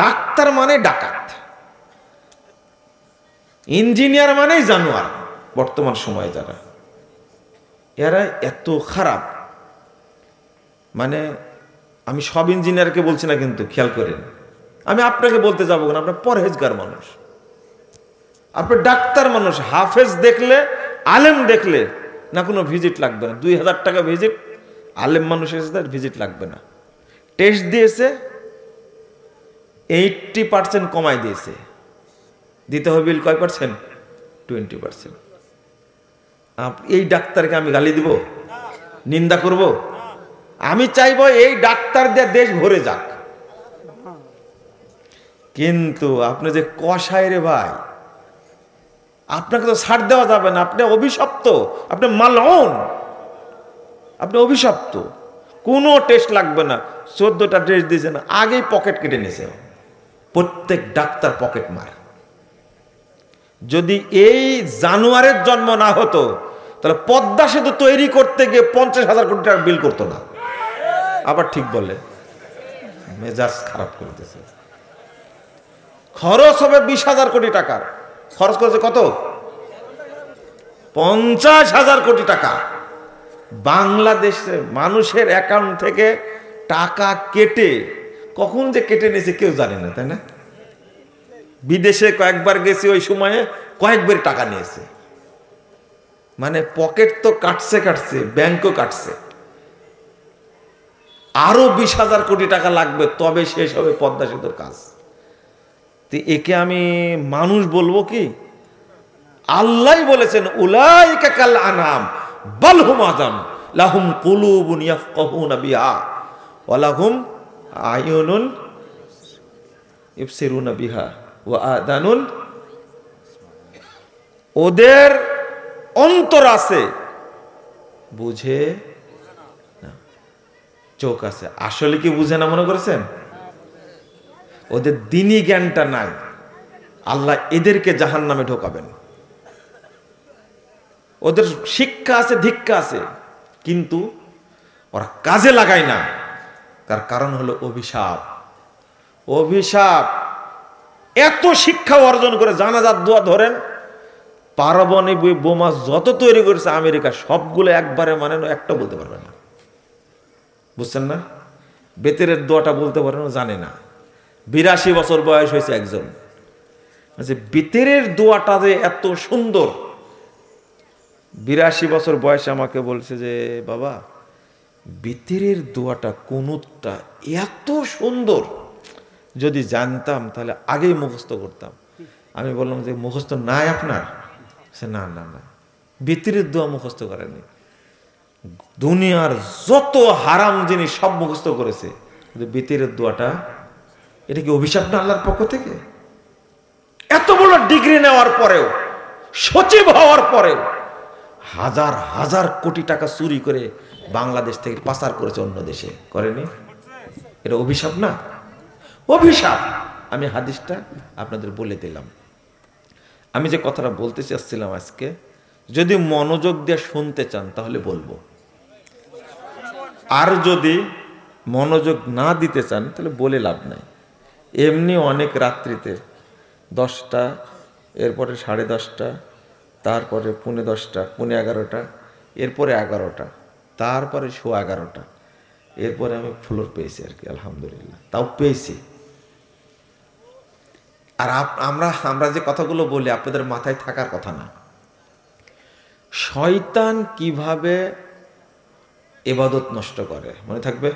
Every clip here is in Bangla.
ডাক্তার মানে ডাকাত, ইঞ্জিনিয়ার মানেই জানোয়ার। বর্তমান সময়ে যারা এরা এত খারাপ, মানে আমি সব ইঞ্জিনিয়ারকে বলছি না, কিন্তু খেয়াল করেন, আমি আপনাকে বলতে যাবো না, আপনার পরহেজগার মানুষ, আপনার ডাক্তার মানুষ, হাফেজ দেখলে, আলেম দেখলে না কোনো ভিজিট লাগবে না, 2000 টাকা ভিজিট, আলেম মানুষের সাথে ভিজিট লাগবে না। টেস্ট দিয়েছে 80% কমাই দিয়েছে, দিতে হবে বিল কয় পার্সেন্ট? 20%। এই ডাক্তারকে আমি গালি দিব, নিন্দা করব? আমি চাইবো এই ডাক্তার দিয়ে দেশ ভরে যাক। কিন্তু আপনি যে কষায় রে ভাই, আপনাকে তো ছাড় দেওয়া যাবে না, আপনি অভিশপ্ত, আপনি মালউন, আপনি অভিশপ্ত। কোনো টেস্ট লাগবে না, 14টা টেস্ট দিয়েছে না, আগেই পকেট কেটে নিয়েছে। প্রত্যেক ডাক্তার পকেট মার। যদি এই জানোয়ারের জন্ম না হতো তাহলে পদ্মা সেতু তৈরি করতে গিয়ে 50,000 কোটি টাকা বিল করতো না। আবার ঠিক বলে, মেজাজ খারাপ করতেছে। খরচ হবে 20,000 কোটি টাকার, খরচ করেছে কত? 50,000 কোটি টাকা। বাংলাদেশে মানুষের অ্যাকাউন্ট থেকে টাকা কেটে, কখন যে কেটে নিয়েছে কেউ জানে না, তাই না? বিদেশে কয়েকবার গেছি, ওই সময়ে কয়েকবার টাকা নিয়েছে। মানে পকেট তো কাটছে, ব্যাংকও কাটছে। আরো 20,000 কোটি টাকা লাগবে, তবে শেষ হবে পদ্মা সেতুর কাজ। তো একে আমি মানুষ বলবো কি? আল্লাহ বলেছেন, উলাইকা কাল আনাম বাল হুম আযাম লাহুম কুলুবুন ইয়াফকাহুনা বিহা ওয়া লাহুম আয়ুনুন ইবসিরুনা বিহা ওয়া আযানুন, ওদের অন্তর আছে, বুঝে না, চোখ আছে। আসলে কি বুঝে না মনে করেছেন? ওদের দ্বীনি জ্ঞানটা নাই। আল্লাহ এদেরকে জাহান্নামে ঢোকাবেন। ওদের শিক্ষা আছে, দীক্ষা আছে, কিন্তু ওরা কাজে লাগায় না। তার কারণ হলো অভিশাপ। অভিশাপ। এত শিক্ষা অর্জন করে জানাজার দোয়া ধরেন, পারমাণবিক বোমা যত তৈরি করেছে আমেরিকা, সবগুলো একবারে মানে একটা বলতে পারবে না, বুঝছেন না? বেতেরের দোয়াটা বলতে পারে না, জানে না। 82 বছর বয়স হয়েছে একজন, বেতেরের দোয়াটা যে এত সুন্দর। 82 বছর বয়সে আমাকে বলছে যে, বাবা বেতেরের দোয়াটা, কুনুতটা এত সুন্দর, যদি জানতাম তাহলে আগেই মুখস্থ করতাম। আমি বললাম যে মুখস্থ নাই আপনার? না না না, বেতেরের দোয়া মুখস্থ করেনি। দুনিয়ার যত হারাম জিনিস সব মুখস্থ করেছে, কিন্তু বেতেরের দোয়াটা, এটা কি অভিশাপ না আল্লাহর পক্ষ থেকে? এত বড় ডিগ্রি নেওয়ার পরেও, সচিব হওয়ার পরেও হাজার হাজার কোটি টাকা চুরি করে বাংলাদেশ থেকে পাচার করেছে অন্য দেশে, করেনি? এটা অভিশাপ না? অভিশাপ। আমি হাদিসটা আপনাদের বলে দিলাম। আমি যে কথাটা বলতে চাচ্ছিলাম আজকে, যদি মনোযোগ দিয়ে শুনতে চান তাহলে বলবো, আর যদি মনোযোগ না দিতে চান তাহলে বলে লাভ নাই। এমনি অনেক রাত্রিতে 10টা, এরপরে 10:30, তারপরে 10:45, 11:30, এরপরে 11টা, তারপরে 11:15, এরপরে আমি ফ্লোর পেয়েছি আর কি, আলহামদুলিল্লাহ, তাও পেয়েছি। আর আমরা যে কথাগুলো বলি আপনাদের মাথায় থাকার কথা না। শয়তান কিভাবে ইবাদত নষ্ট করে, মনে থাকবে?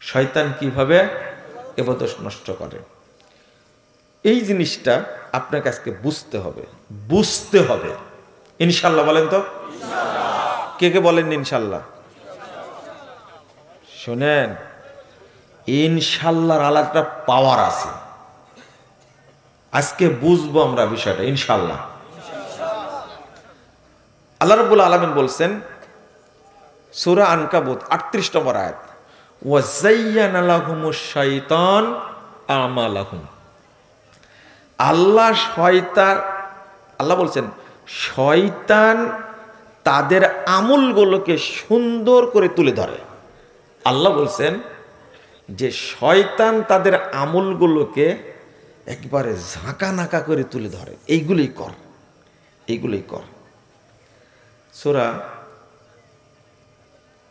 শয়তান কিভাবে ইবাদত নষ্ট করে, এই জিনিসটা আপনাকে আজকে বুঝতে হবে। ইনশাল্লাহ বলেন তো? কে কে বলেন ইনশাল্লাহ? শোনেন, ইনশাল্লাহর আলাদা পাওয়ার আছে। আজকে বুঝবো আমরা বিষয়টা ইনশাল্লাহ। আল্লাহ রাব্বুল আলামিন বলছেন সূরা আনকাবুত 38 নম্বর আয়াত, ওয়া যায়্যানা লাহুমুশ শাইতান আমালাহুম। আল্লাহ বলছেন শয়তান তাদের আমলগুলোকে সুন্দর করে তুলে ধরে। আল্লাহ বলছেন যে শয়তান তাদের আমলগুলোকে একবারে ঝাঁকা নাকা করে তুলে ধরে, এইগুলোই কর, এইগুলোই কর। সূরা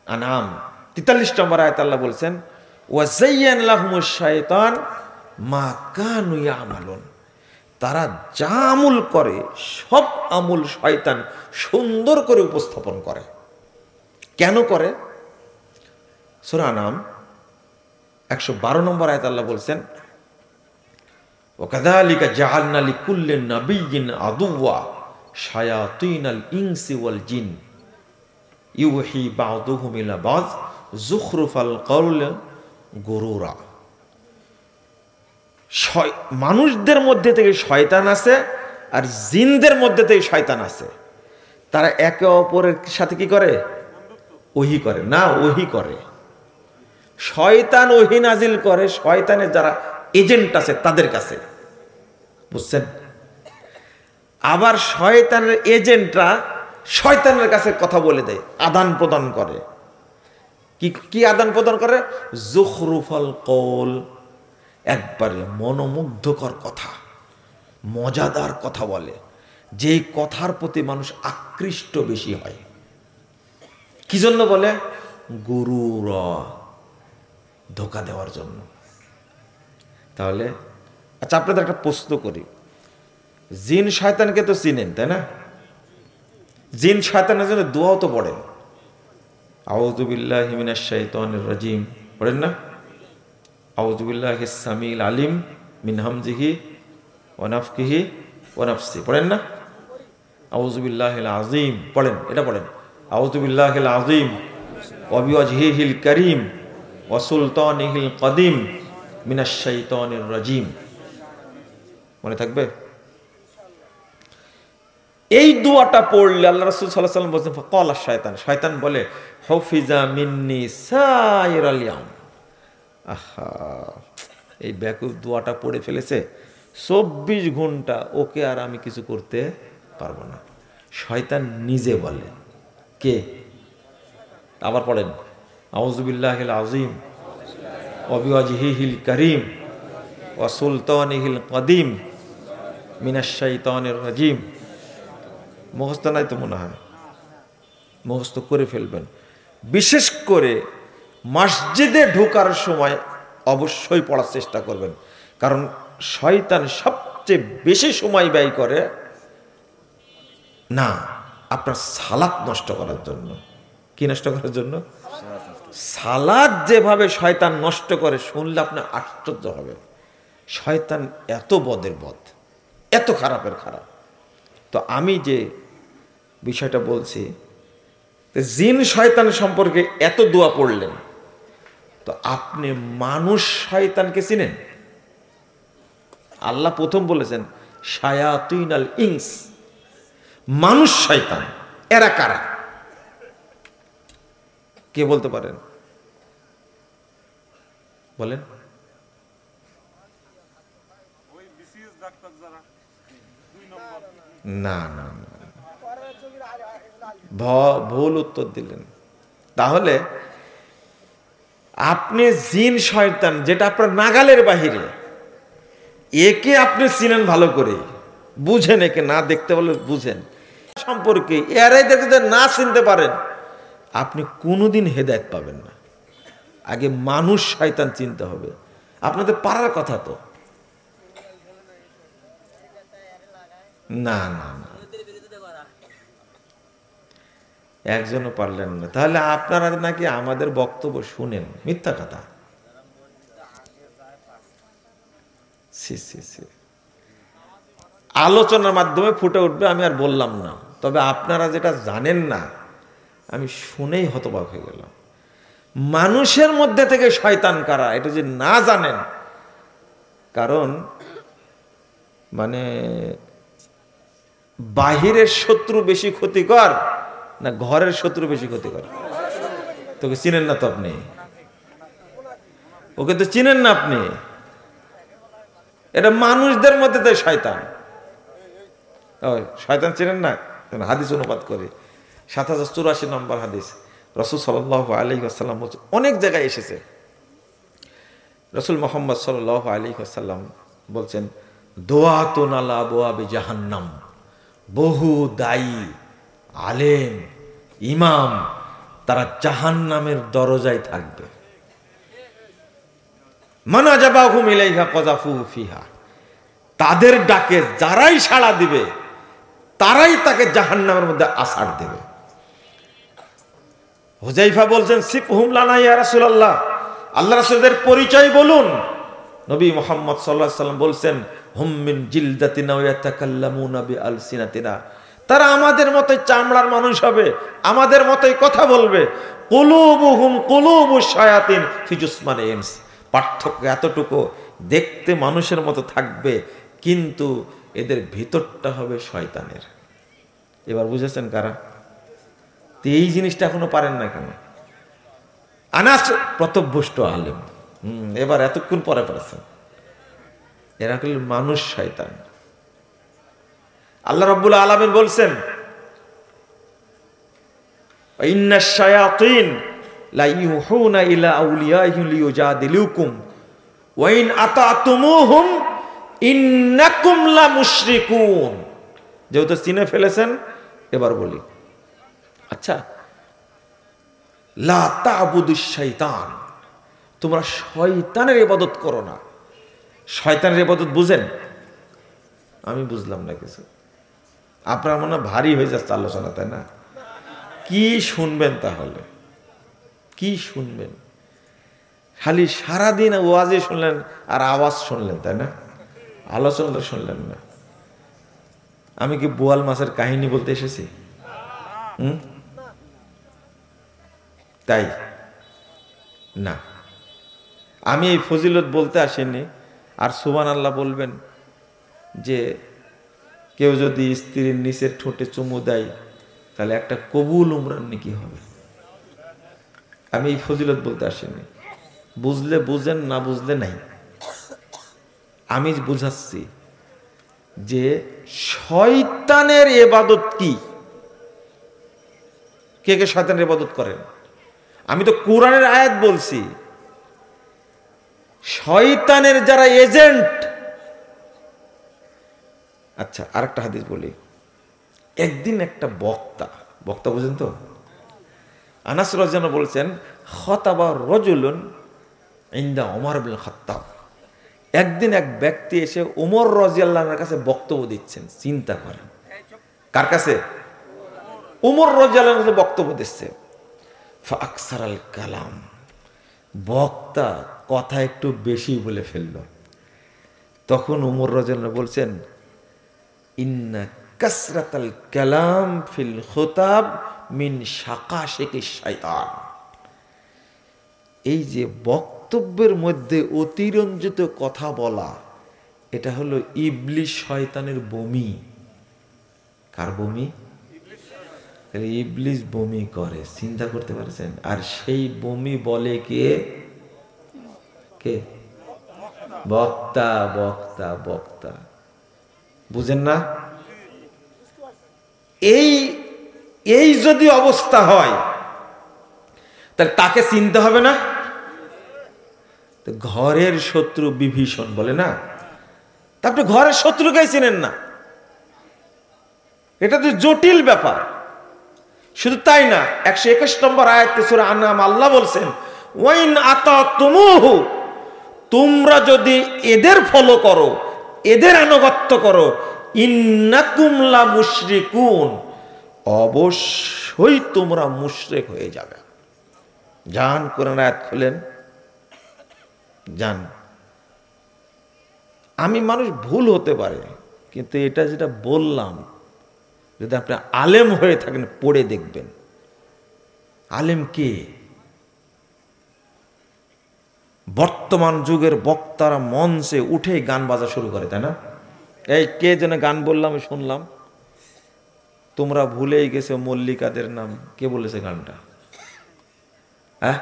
আনাম 43 নম্বর আয়াতে আল্লাহ বলছেন, ওয়াযায়্যানা লাহুমুশ শাইতান মা কানু ইয়ামালুন, তারা যা আমল করে সব আমল শয়তান সুন্দর করে উপস্থাপন করে। কেন করে? সূরা আনাম 112 নম্বর আয়াতে আল্লাহ বলছেন, ওয়াকাযালিকা জাআলনা লিকুল্লি নাবিয়্যিন আদুওয়া শায়াতিনাল ইনসি ওয়াল জিন ইউহি বা'দুহুম ইলা বা'দ যুখরুফাল কওলি গুরুরা। মানুষদের মধ্যে থেকে শয়তান আছে আর জিনদের মধ্যে থেকে শয়তান আছে। তারা একে অপরের সাথে কি করে? ওহী করে না, ওহী করে। শয়তান ওহী নাজিল করে শয়তানের যারা এজেন্ট আছে তাদের কাছে, বুঝছেন? আবার শয়তানের এজেন্টরা শয়তানের কাছে কথা বলে দেয়, আদান প্রদান করে। কি আদান প্রদান করে? যুখরুফাল কওল, একবারে মনোমুগ্ধকর কথা, মজাদার কথা বলে, যেই কথার প্রতি মানুষ আকৃষ্ট বেশি হয়। কি জন্য বলে? গুরুরা, ধোঁকা দেওয়ার জন্য। তাহলে আচ্ছা, আপনাদের একটা প্রশ্ন করি, জিন শয়তানকে তো চিনেন তাই না? জিন শয়তানের জন্য দোয়াও তো পড়েন, আউযু বিল্লাহি মিনাশ শাইতানির রাজিম পড়েন না? আউযু বিল্লাহিস সামিল আলিম মিন হামজিহি ওয়া নাফখিহি ওয়া নাফসি পড়েন না? আউযু বিল্লাহিল আযীম পড়েন, এটা পড়েন, আউযু বিল্লাহিল আযীম ওয়া বিওয়াজহিহিল কারীম ওয়া সুলতানিহিল কাদিম মিনাশ শাইতানির রাজিম। মনে থাকবে? এই দোয়াটা পড়লে আল্লাহ রাসূল সাল্লাল্লাহু আলাইহি ওয়াসাল্লাম বলেন, ফাকালা শায়তান, শয়তান বলে, হুফিজা মিন্নি সাইরাল ইয়াউম। আহা, এই বেকুব দোয়াটা পড়ে ফেলেছে, 24 ঘন্টা ওকে আর আমি কিছু করতে পারবো না। শয়তান নিজে বলে। কে? আবার পড়েন, আউযু বিল্লাহিল আযীম ওয়া বিওয়াজহিহিল কারীম ওয়া সুলতানিহিল কাদিম মিনাশ শাইতানির রাজিম। মুখস্থ নাই তো মনে হয়, মুখস্থ করে ফেলবেন। বিশেষ করে মসজিদে ঢোকার সময় অবশ্যই পড়ার চেষ্টা করবেন, কারণ শয়তান সবচেয়ে বেশি সময় ব্যয় করে না আপনার সালাত নষ্ট করার জন্য। কি নষ্ট করার জন্য? সালাত যেভাবে শয়তান নষ্ট করে শুনলে আপনি আশ্চর্য হবে। শয়তান এত বদের বদ, এত খারাপের খারাপ। তো আমি যে বিষয়টা বলছি, জিন শয়তান সম্পর্কে এত দোয়া পড়লেন, তো আপনি মানুষ শয়তানকে চিনেন? আল্লাহ প্রথম বলেছেন শায়াতিনাল ইনস, মানুষ শয়তান। এরা কারা? কে বলতে পারেন? বলেন। না না না, ভুল উত্তর দিলেন। তাহলে আপনি জিন শয়তান যেটা আপনার নাগালের বাহিরে, একে আপনি চিনেন ভালো করে, বুঝেন, একে না দেখতে বলে বুঝেন সম্পর্কে। এরাই দেখতে না চিনতে পারেন, আপনি কোনোদিন হেদায়েত পাবেন না। আগে মানুষ শয়তান চিনতে হবে। আপনাদের পারার কথা তো না না না, একজনও পারলেন না। তাহলে আপনারা নাকি আমাদের বক্তব্য শুনেন, মিথ্যা কথা। আলোচনার মাধ্যমে ফুটে উঠবে, আমি আর বললাম না। তবে আপনারা যেটা জানেন না, আমি শুনেই হতবাক হয়ে গেলাম। মানুষের মধ্যে থেকে শয়তান কারা এটা যে না জানেন, কারণ মানে বাহিরের শত্রু বেশি ক্ষতিকর না ঘরের শত্রু বেশি ক্ষতিকর? তোকে চিনেন না তো আপনি, ওকে তো চিনেন না আপনি। এটা মানুষদের মধ্যে তো শয়তান। শয়তান চিনেন না? হাদিস অনুবাদ করি, 7084 নম্বর হাদিস। রাসূল সাল্লাল্লাহু আলাইহি ওয়াসাল্লাম বলছেন, অনেক জায়গায় এসেছে, রাসূল মুহাম্মদ সাল্লাল্লাহু আলাইহি ওয়াসাল্লাম বলছেন, দুআতুন আলা আবওয়াবি জাহান্নাম, বহু দায়ী আলেম ইমাম তারা জাহান্নামের দরজায় থাকবে। মান আজাবাহুম ইলাইহা কাযাফু ফিহা, তাদের ডাকে যারাই সাড়া দিবে তারাই তাকে জাহান্নামের মধ্যে আছাড় দেবে। হুযায়ফা বলছেন, সিফহুম লানা ইয়া রাসূলুল্লাহ, আল্লাহ রাসূলের পরিচয় বলুন। নবী মুহাম্মদ সাল্লাল্লাহু আলাইহি ওয়াসাল্লাম বলছেন, হুম মিন জিলদাতিনা ওয়া ইয়াতাকাল্লামুনা বিআলসিনাতিনা, তারা আমাদের মতোই চামড়ার মানুষ হবে, আমাদের মতোই কথা বলবে। কুলুবুহুম কুলুবুশ শায়াতিন ফি জুসমানি ইনস, পার্থক্য এতটুকু, দেখতে মানুষের মতো থাকবে কিন্তু এদের ভিতরটা হবে শয়তানের। এবার বুঝেছেন কারা? তো এই জিনিসটা এখনো পারেন না কেন? আনাস প্রতভ্যষ্ট আলেম, এবার এতক্ষণ পরে পড়েছেন, এরা হল মানুষ শয়তান। আল্লাহ রাব্বুল আলামিন বলছেন, ইন্নাশ শায়াতিন লা ইউহুনা ইলা আউলিয়াইহিম লিয়ুজাদিলুকুম ওয়া ইন আতাতুমুহুম ইন্নাকুম লা মুশরিকুন। যেহেতু চিনে ফেলেছেন এবার বলি, আচ্ছা, লা তা'বুদুশ শাইতান, তোমরা শয়তানের ইবাদত করো না। শয়তানের ইবাদত বুঝেন? আমি বুঝলাম না কিছু, আপনার মনে ভারী হয়ে যাচ্ছে আলোচনা, তাই না? কি শুনবেন তাহলে? কি শুনবেন? খালি সারাদিন ওয়াজে শুনলেন আর আওয়াজ শুনলেন, তাই না? আলোচনা তো শুনলেন না। আমি কি বোয়াল মাছের কাহিনী বলতে এসেছি? তাই না, আমি এই ফজিলত বলতে আসিনি। আর সুবহানাল্লাহ বলবেন যে কেউ যদি স্ত্রীর নিচের ঠোঁটে চুমু দেয় তাহলে একটা কবুল উমরার নেকি হবে। আমি এই ফজিলত বলতে আসিনি। বুঝলে বুঝেন, না বুঝলে নাই। আমি বুঝাচ্ছি যে শয়তানের ইবাদত কি, কে কে শয়তানের ইবাদত করেন? আমি তো কোরআনের আয়াত বলছি। শয়তানের যারা এজেন্ট, আচ্ছা আরেকটা হাদিস বলি। একদিন একটা বক্তা বুঝেন তো, আনাস রাদিয়াল্লাহু বলছেন, খতাবা রাজুলুন ইনদা ওমর ইবনে খাত্তাব, একদিন এক ব্যক্তি এসে ওমর রাদিয়াল্লাহু আনহুর কাছে বক্তব্য দিচ্ছেন। চিন্তা করেন, কার কাছে? ওমর রাদিয়াল্লাহু আনহু বক্তব্য দিচ্ছে। ফাকসারাল কালাম, বক্তা কথা একটু বেশি বলে ফেলল। তখন ওমর রাদিয়াল্লাহু আনহু বলছেন, ইন্না কাসরাতাল কালাম ফিল খুতাব মিন শাকাশিকিশ শাইতান, এই যে বক্তব্যের মধ্যে অতিরঞ্জিত কথা বলা, এটা হলো ইবলিশ শয়তানের বমি। কার বমি? ইবলিশ বমি করে, চিন্তা করতে পারছেন? আর সেই বমি বলে কে? কে? বক্তা। বক্তা বক্তা বুঝেন না? এই যদি অবস্থা হয় তাহলে তাকে চিনতে হবে না? ঘরের শত্রু বিভীষণ বলে না, তারপরে ঘরের শত্রুকে চিনেন না, এটা তো জটিল ব্যাপার। শুধু তাই না, 121 নম্বর আয়াতে সূরা আনআম আল্লাহ বলছেন, ওয়াইন আতাতুমুহু, তোমরা যদি এদের ফলো করো, এদের আনুগত্য করো, ইন্নাকুম লা মুশরিকুন, অবশ্যই তোমরা মুশরিক হয়ে যাবে। যান কোরআন আয়াত খুলেন, যান। আমি মানুষ, ভুল হতে পারে, কিন্তু এটা যেটা বললাম, যদি আপনি আলেম হয়ে থাকেন পড়ে দেখবেন। আলেম কে? বর্তমান যুগের বক্তারা মঞ্চে উঠে গান বাজা শুরু করে, তাই না? এই কে যেন গান বললাম শুনলাম, তোমরা ভুলেই গেছো মল্লিকাদের নাম। কে বলেছে গানটা? হ্যাঁ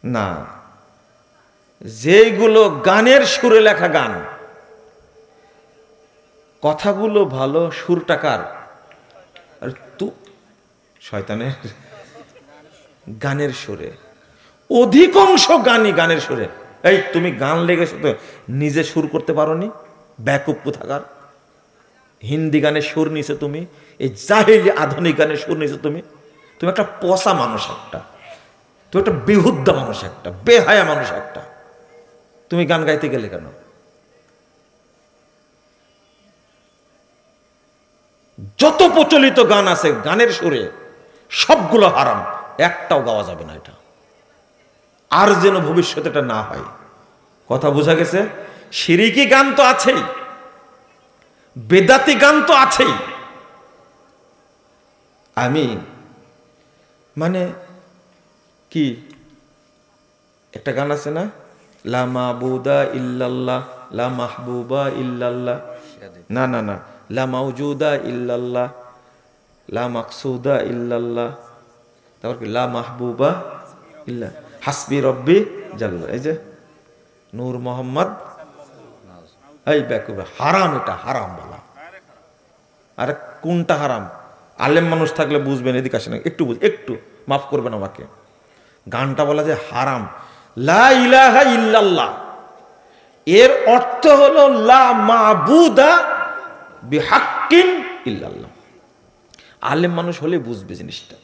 না, যেগুলো গানের সুরে লেখা গান, কথাগুলো ভালো, সুরটা কার? আর তু শয়তানের গানের সুরে। অধিকাংশ গানই গানের সুরে। এই তুমি গান লেগেছো তো নিজে সুর করতে পারোনি, ব্যাকুপ কোথাকার। হিন্দি গানের সুর নিছো তুমি, এই জাহিলি আধুনিক গানের সুর নিছো তুমি। তুমি একটা পচা মানুষ, তুমি একটা বেহুদ্দা মানুষ, একটা বেহায়া মানুষ। তুমি গান গাইতে গেলে কেন? যত প্রচলিত গান আছে গানের সুরে সবগুলো হারাম, একটাও গাওয়া যাবে না। এটা আর যেন ভবিষ্যতে এটা না হয়। কথা বোঝা গেছে? শিরিকি গান তো আছেই, বেদাতি গান তো আছেই। আমি মানে কি একটা গান আছে না, লা মাবুদা ইল্লাল্লাহ লা মাহবুবা ইল্লাল্লাহ, না না না, লা মাওজুদা ইল্লাল্লাহ লা মাকসুদা ইল্লাল্লাহ, তারপর কি লা মাহবুবা ইল্লা হাসবি রব্বি জাল্লাহ। এই যে নূর মোহাম্মদ, এই ব্যাকুব হারাম, এটা হারাম বলা। আরে কোনটা হারাম? আলেম মানুষ থাকলে বুঝবেন, এদিকে আসেন একটু মাফ করবেন আমাকে। গানটা বলা যে হারাম, লা ইলাহা ইল্লাল্লাহ, এর অর্থ হলো লা মাবুদা বিহাক্কিন ইল্লাল্লাহ। আলেম মানুষ হলে বুঝবে জিনিসটা।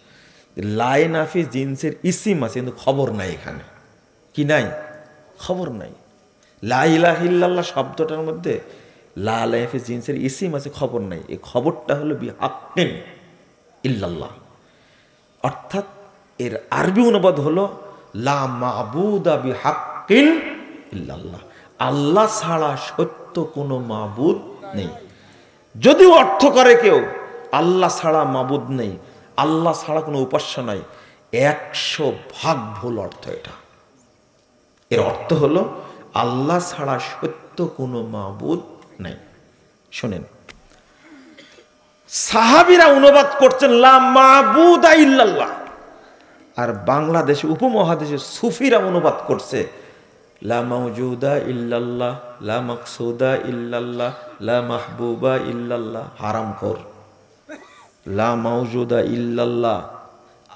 লাই নাফি জিন্সের ইসিম আছে কিন্তু খবর নাই, এখানে কি নাই? খবর নাই। লা ইলাহা ইল্লাল্লাহ শব্দটার মধ্যে লা লাইফি জিন্সের ইসিম আছে, খবর নাই। এই খবরটা হলো বিহাক্কিন ইল্লাল্লাহ, অর্থাৎ এর আরবি অনুবাদ হলো লা মাবুদা বিহাক্কিন ইল্লাল্লাহ, আল্লাহ ছাড়া সত্য কোনো মাবুদ নেই। যদি অর্থ করে কেউ আল্লাহ ছাড়া মাবুদ নেই, আল্লাহ ছাড়া কোনো উপাস্য নাই, 100% ভুল অর্থ এটা। এর অর্থ হলো আল্লাহ ছাড়া সত্য কোনো মাবুদ নাই। শোনেন, সাহাবীরা অনুবাদ করছেন লা মাবুদা ইল্লাল্লাহ, আর বাংলাদেশে উপমহাদেশে সুফিরা অনুবাদ করছে লা মাওজুদা ইল্লাল্লাহ লা মাকসুদা ইল্লাল্লাহ লা মাহবুবা ইল্লাল্লাহ। হারামখোর। লা মাওজুদা ইল্লাল্লাহ,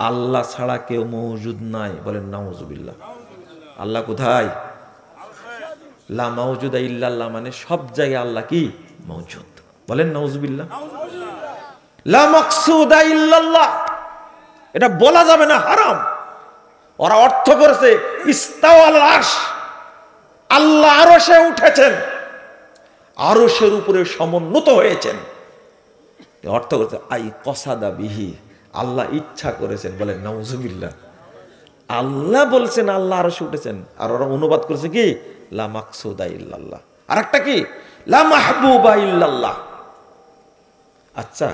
আল্লাহ ছাড়া কেউ মওজুদ নাই। বলেন নাউজুবিল্লাহ। আল্লাহ কোথায়? লা মাওজুদা ইল্লাল্লাহ মানে সব জায়গায় আল্লাহ কি মওজুদ। বলেন নাউজুবিল্লাহ। লা মাকসুদা ইল্লাল্লাহ, এটা বলা যাবে না, হারাম। ওরা অর্থ করেছে ইস্তাওয়াল আরশ, আল্লাহ আরশে উঠেছেন, আরশের উপরে সমুন্নত হয়েছেন। অর্থ করেছে আই কসাদা বিহি, আল্লাহ ইচ্ছা করেছেন। বলেন নাউজুবিল্লাহ। আল্লাহ বলছেন আল্লাহ আরশে উঠেছেন, আর ওরা অনুবাদ করেছে কি লা মাকসুদা ইল্লাল্লাহ। আর একটা কি লা মাহবুবা ইল্লাল্লাহ। আচ্ছা,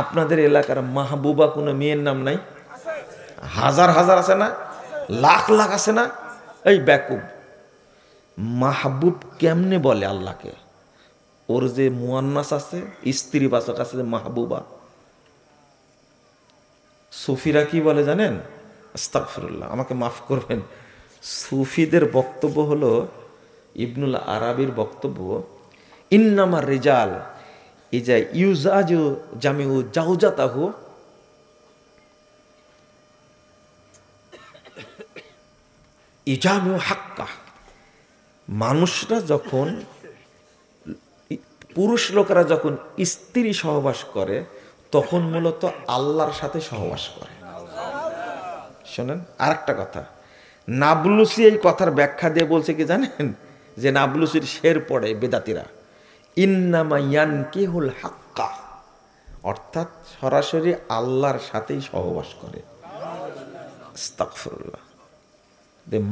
আপনাদের এলাকার মাহবুবা কোনো মেয়ের নাম নাই? হাজার হাজার আছে না, লাখ লাখ আছে না? এই ব্যাকুব, মাহবুব কেমনে বলে আল্লাহকে? ওর যে মুয়ান্নাস আছে, স্ত্রী বাচক আছে মাহবুবা। সুফিরা কি বলে জানেন? আস্তাগফিরুল্লাহ, আমাকে মাফ করবেন। সুফিদের বক্তব্য হলো, ইবনুল আরাবির বক্তব্য, ইন্নামা রিজাল ইজা ইউজাজু জামিউ জাওজাতাহু ইজামিউ হাক্কা। মানুষরা যখন, পুরুষ লোকেরা যখন স্ত্রী সহবাস করে তখন মূলত আল্লাহর সাথে সহবাস করে। শোনেন আর একটা কথা, নাবলুসি এই কথার ব্যাখ্যা দিয়ে বলছে কি জানেন? যে নাবলুসির শের পড়ে বেদাতিরা, ইন্নামা ইয়ানকিহুল হাক্কা, অর্থাৎ সরাসরি আল্লাহর সাথেই সহবাস করে। আস্তাগফিরুল্লাহ।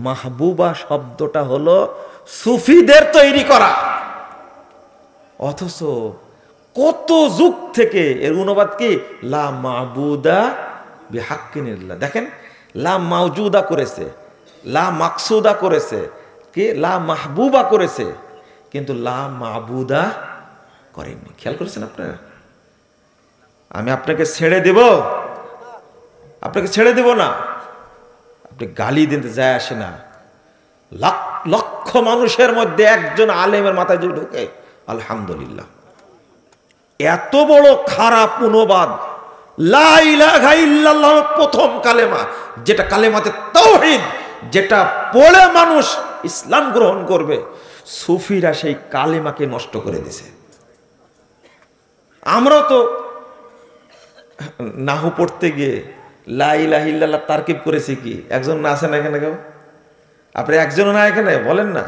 মাহবুবা শব্দটা হলো সুফিদের তৈরি করা, অথচ কত যুগ থেকে এর অনুবাদ কি লা মাবুদা বিহাক্কিন ইল্লাল্লাহ। দেখেন, লা মাওজুদা করেছে, লা মাকসুদা করেছে, কি লা মাহবুবা করেছে, কিন্তু লা মাবুদা করেননি। খেয়াল করেছেন আপনারা? আমি আপনাকে ছেড়ে দেব, আপনাকে ছেড়ে দেব না, আপনি গালি দিতে যায় আসে না। লক্ষ মানুষের মধ্যে একজন আলেমের মাথায় যদি ঢুকে, আলহামদুলিল্লাহ। এত বড় খারাপ অনুবাদ, লা ইলাহা ইল্লাল্লাহ প্রথম কালেমা, যেটা কালেমাতে তাওহীদ, যেটা পড়ে মানুষ ইসলাম গ্রহণ করবে, সুফিরা সেই কালেমাকে নষ্ট করে দিছে। আমরা তো নাহু পড়তে গিয়ে লা ইলাহা ইল্লাল্লাহ তারকিব করেছি কি? একজন না আছেন এখানে কেউ? আপনি একজনও না এখানে বলেন না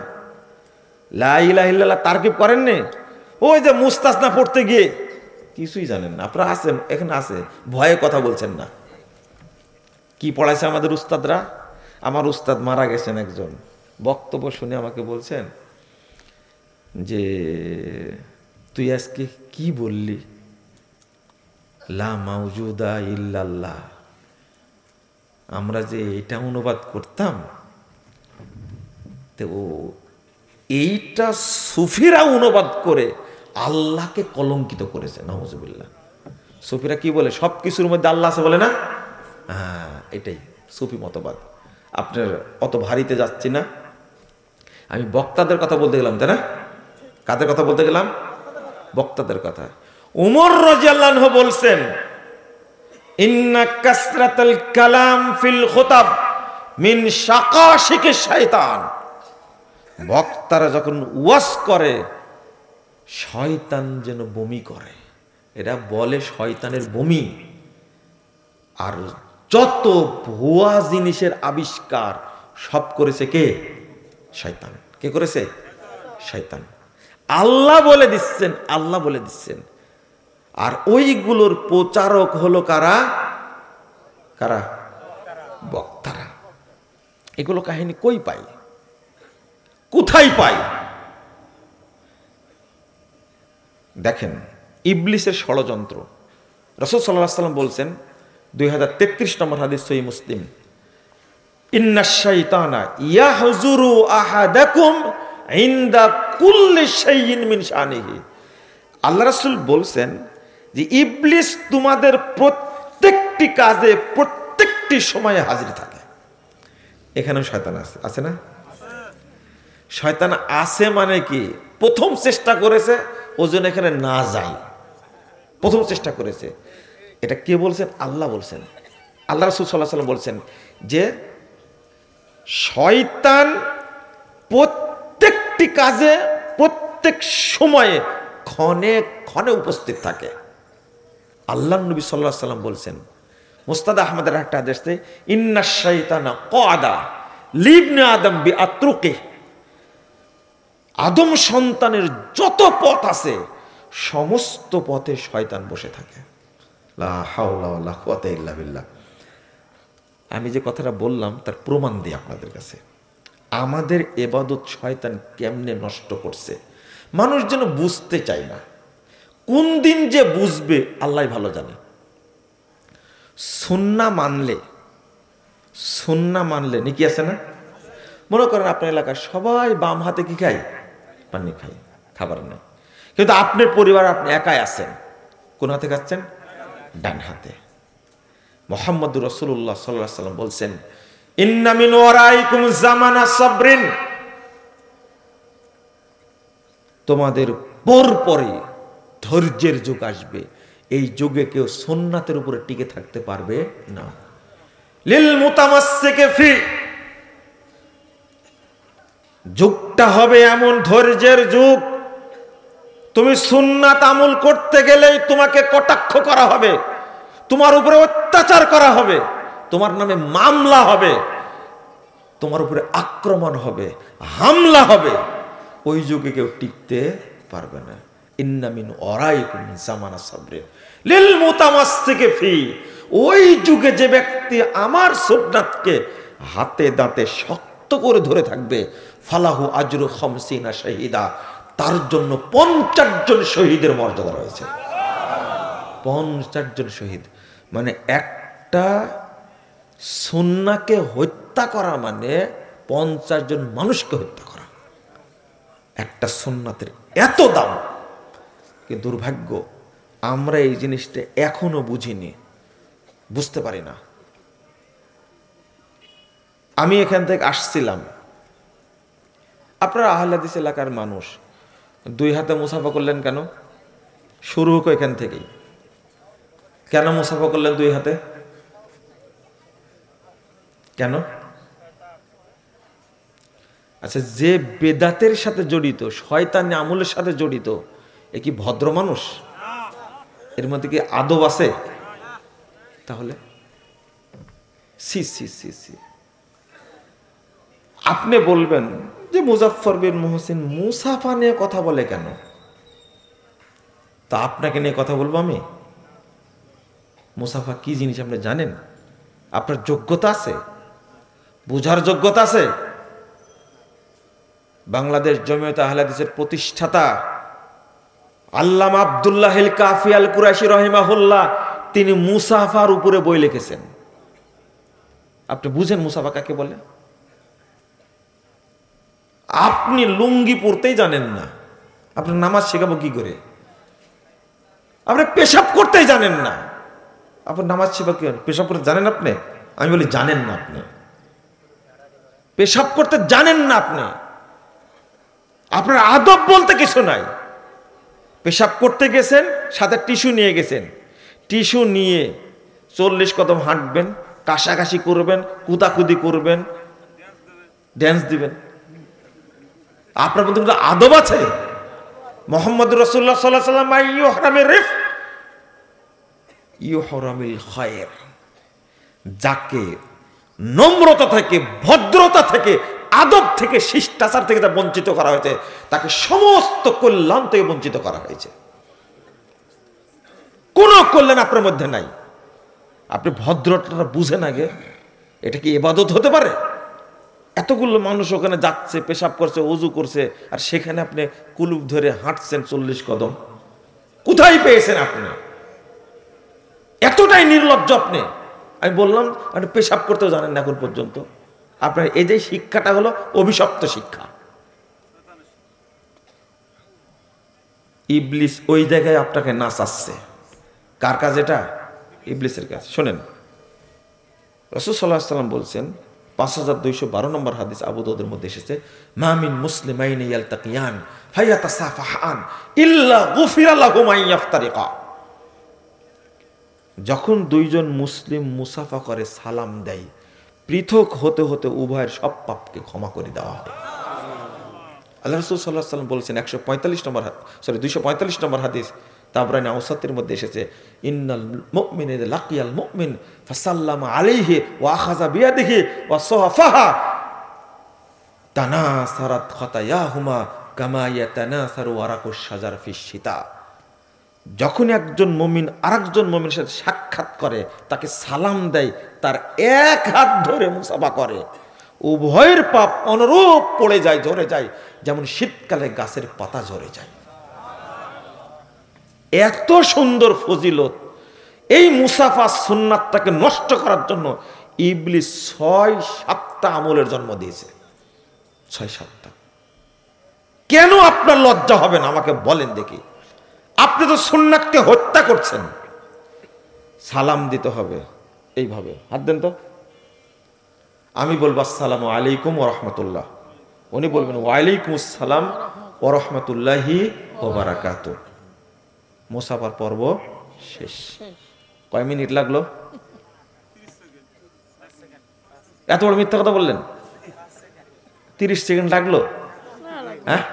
লা ইলাহা ইল্লাল্লাহ তারকিব করেননি? ওই যে মুস্তাসনা পড়তে গিয়ে কিছুই জানেন না। আপনারা আছেন এখানে, আছে ভয়ে কথা বলছেন না। কি পড়াইছে আমাদের উস্তাদরা? আমার উস্তাদ মারা গেছেন একজন, বক্তব্য শুনে আমাকে বলছেন যে তুই আজকে কি বললি, লা মাউজুদা ইল্লাল্লাহ। আমরা যে এটা অনুবাদ করতাম, তো এইটা সুফিরা অনুবাদ করে আল্লাহকে কলঙ্কিত করেছে। নাউজুবিল্লাহ। সুফিরা কি বলে? সব কিছুর মধ্যে আল্লাহ আছে বলে না? হ্যাঁ, এটাই সুফি মতবাদ। আপনার অত ভারীতে যাচ্ছি না, আমি বক্তাদের কথা বলতে গেলাম, তাই না? কাদের কথা বলতে গেলাম? বক্তাদের কথা। উমর রাদিয়াল্লাহু আনহু বলছেন, ইন্না কাসরাতাল কালাম ফিল খুতাব মিন শাকাশিকিশ শাইতান। বক্তারা যখন ওয়াজ করে শয়তান যেন বমি করে, এরা বলে শয়তানের বমি। আর যত ভুয়া জিনিসের আবিষ্কার সব করেছে কে? শয়তান। কে করেছে? শয়তান। আল্লাহ বলে দিচ্ছেন, আল্লাহ বলে দিচ্ছেন। আর ওইগুলোর প্রচারক হলো কারা? কারা? বক্তারা। এগুলো কাহিনী কই পাই, কোথায় পাই? দেখেন, ইবলিসের ষড়যন্ত্র। রাসূল সাল্লাল্লাহু আলাইহি ওয়াসাল্লাম বলছেন, 2033 নম্বর হাদিস, সহিহ মুসলিম, ইন্নাশ শাইতানা ইয়াহজুরু আহাদাকুম ইনদা কুল্লি শাইইন মিন শানিহি। আল্লাহ রাসূল বলছেন যে ইবলিস তোমাদের প্রত্যেকটি কাজে প্রত্যেকটি সময়ে হাজির থাকে। এখানেও শয়তান আছে, আছে না? শয়তান আছে মানে কি? প্রথম চেষ্টা করেছে ওজন এখানে না যায়, প্রথম চেষ্টা করেছে। এটা কে বলছেন? আল্লাহ বলছেন। আল্লাহ রাসূল সাল্লাল্লাহু আলাইহি ওয়াসাল্লাম বলছেন যে শয়তান প্রত্যেকটি কাজে প্রত্যেক সময়ে ক্ষণে ক্ষণে উপস্থিত থাকে। আল্লাহ নবী সাল্লাল্লাহু আলাইহি ওয়াসাল্লাম বলছেন, মুস্তাদ আহমদের একটা হাদিসে, ইন্নাশ শাইতানা ক্বাদা লিবনে আদম বিআতরুকি। আদম সন্তানের যত পথ আছে সমস্ত পথে শয়তান বসে থাকে। লা হাওলা ওয়ালা কুওয়াতা ইল্লা বিল্লাহ। আমি যে কথাটা বললাম তার প্রমাণ দিই আপনাদের কাছে। আমাদের ইবাদত শয়তান কেমনে নষ্ট করছে, মানুষ যেন বুঝতে চায় না। কোন দিন যে বুঝবে আল্লাহ ভালো জানে। সুন্নাহ মানলে নাকি আছে না? মনে করেন আপনার এলাকার সবাই বাম হাতে কি খায়? পানি খায়, খাবার নেই। কিন্তু আপনার পরিবার, আপনি একাই আছেন, কোন হাতে খাচ্ছেন? ডান হাতে। মুহাম্মদুর রাসূলুল্লাহ সাল্লাল্লাহু আলাইহি ওয়াসাল্লাম বলছেন, ইন্না মিন ওয়ারাইকুম জামানা সাবরিন। তোমাদের পরপরই ধৈর্যের যুগ আসবে। এই যুগে কেউ সুন্নাতের উপরে টিকে থাকতে পারবে না। লিল মুতামাসসিকি ফি। যুগটা হবে এমন ধৈর্যের যুগ, তুমি সুন্নাত আমল করতে গেলেই তোমাকে কটাক্ষ করা হবে, তোমার উপরে অত্যাচার করা হবে, তোমার নামে মামলা হবে, তোমার উপরে আক্রমণ হবে, হামলা হবে। ওই যুগে কেউ টিকতে পারবে না। ইন্না মিন ওয়ারাইকুম জামানা সাবরিন লিল মুতামাসসিকি ফি। ওই যুগে যে ব্যক্তি আমার সুন্নাতকে হাতে দাঁতে শক্ত করে ধরে থাকবে, ফালাহু আজরু খামসিনা শাহিদা, তার জন্য 50 জন শহীদের মর্যাদা রয়েছে। 50 জন শহীদ মানে একটা সুন্নাহকে হত্যা করা মানে 50 জন মানুষকে হত্যা করা। একটা সুন্নাতের এত দাম। কি দুর্ভাগ্য, আমরা এই জিনিসটা এখনো বুঝিনি, বুঝতে পারি না। আমি এখান থেকে আসছিলাম, আপনারা আহলে হাদিস এলাকার মানুষ, 2 হাতে মুসাফা করলেন কেন? শুরু হোক এখান থেকেই। কেন মুসাফা করলেন 2 হাতে? কেন? আচ্ছা, যে বেদাতের সাথে জড়িত, শয়তানি আমলের সাথে জড়িত, এ কি ভদ্র মানুষ? এর মধ্যে কি আদব আছে? তাহলে সি সি সি সি আপনি বলবেন যে মুজাফফর বিন মুহসিন মুসাফা নিয়ে কথা বলে কেন? তা আপনাকে নিয়ে কথা বলবো আমি? মুসাফা কি জিনিস আপনি জানেন? আপনার যোগ্যতা আছে? বুঝার যোগ্যতা আছে? বাংলাদেশ জমিয়তে আহলে হাদিসের প্রতিষ্ঠাতা আল্লামা আব্দুল্লাহ আল কাফি আল কুরাইশি রাহিমাহুল্লাহ তিনি মুসাফার উপরে বই লিখেছেন। আপনি বুঝেন মুসাফা কাকে বলে? আপনি লুঙ্গি পরতেই জানেন না, আপনার নামাজ শেখাবো কি করে? আপনি পেশাব করতেই জানেন না, আপনার নামাজ শেখাবো কি? পেশাব করতে জানেন আপনি? আমি বলি জানেন না, আপনি পেশাব করতে জানেন না, আপনার আদব বলতে কিছু নাই। পেশাব করতে গেছেন, সাথে টিস্যু নিয়ে গেছেন, টিস্যু নিয়ে 40 কদম হাঁটবেন, কাশাকাশি করবেন, কুদাকুদি করবেন, ড্যান্স দিবেন। আপনার মধ্যে কোনো আদব আছে? মোহাম্মদ রাসূলুল্লাহ সাল্লাল্লাহু আলাইহি ওয়াসাল্লাম ইউহরামির রিফ ইউহরামিল খায়র, যাকে নম্রতা থেকে, ভদ্রতা থেকে, আদব থেকে, শিষ্টাচার থেকে যা বঞ্চিত করা হয়েছে, তাকে সমস্ত কল্যাণ থেকে বঞ্চিত করা হয়েছে। কোন কল্যাণ আপনার মধ্যে নাই। আপনি ভদ্রতা বুঝেন আগে, এটা কি ইবাদত হতে পারে? এতগুলো মানুষ ওখানে যাচ্ছে, পেশাব করছে, ওযু করছে, আর সেখানে আপনি কুলুপ ধরে হাঁটছেন 40 কদম। কোথায় পেয়েছেন আপনি? এতটাই নির্লজ্জ আপনি। আমি বললাম আপনি পেশাব করতেও জানেন না এখন পর্যন্ত। আপনার এই যে শিক্ষাটা হলো অভিশপ্ত শিক্ষা। ইবলিস ওই জায়গায় আপনাকে নাচাচ্ছে। কার কাজ এটা? ইবলিসের কাজ। শোনেন, রাসূল সাল্লাল্লাহু আলাইহি ওয়াসাল্লাম বলছেন, 5212 নম্বর হাদিস আবু দাউদের মধ্যে এসেছে, মা মিন মুসলিমাইনি ইয়ালতাকিয়ান ফায়াতাসাফাহান ইল্লা গুফিরা লাহুমা ইয়াফতারিকা। যখন দুইজন মুসলিম মুসাফা করে, সালাম দেয়, পৃথক হতে হতে উভয়ের সব পাপকে ক্ষমা করে দেওয়া হয়। আল্লাহ রাসূল সাল্লাল্লাহু আলাইহি ওয়াসাল্লাম বলেছেন 245 নম্বর হাদিস তাবরানী আওসাতের মধ্যে এসেছে, ইন্নাল মুমিনা ইযা লাকিয়াল মুমিন ফাসাল্লামা আলাইহি ওয়া আখাযা বিয়াদিহি ওয়া সাফাহা তানাসারাত খাতায়াহুমা কামা ইয়াতানাসারু ওয়ারাকুশ শাজার ফিশ শিতা। যখন একজন মুমিন আরেকজন মুমিনের সাথে সাক্ষাৎ করে, তাকে সালাম দেয়, তার এক হাত ধরে মুসাফা করে, উভয়ের পাপ অনুরূপ পড়ে যায়, ঝরে যায়, যেমন শীতকালে গাছের পাতা ঝরে যায়। এত সুন্দর ফজিলত। এই মুসাফা সুন্নাতটাকে নষ্ট করার জন্য ইবলিস 6-7টা আমলের জন্ম দিয়েছে। 6-7টা। কেন আপনার লজ্জা হবে না আমাকে বলেন দেখি? আপনি তো সুন্নাতকে হত্যা করছেন। সালাম দিতে হবে এইভাবে, হাত দেন তো। আমি বলবো আসসালামু আলাইকুম ওয়া রাহমাতুল্লাহ, উনি বলবেন ওয়া আলাইকুম আসসালাম ওয়া রাহমাতুল্লাহি ওয়া বারাকাতুহু। মুসাফার পর্ব শেষ। কয় মিনিট লাগলো? এত বড় মিথ্যা কথা বললেন? 30 সেকেন্ড লাগলো? হ্যাঁ,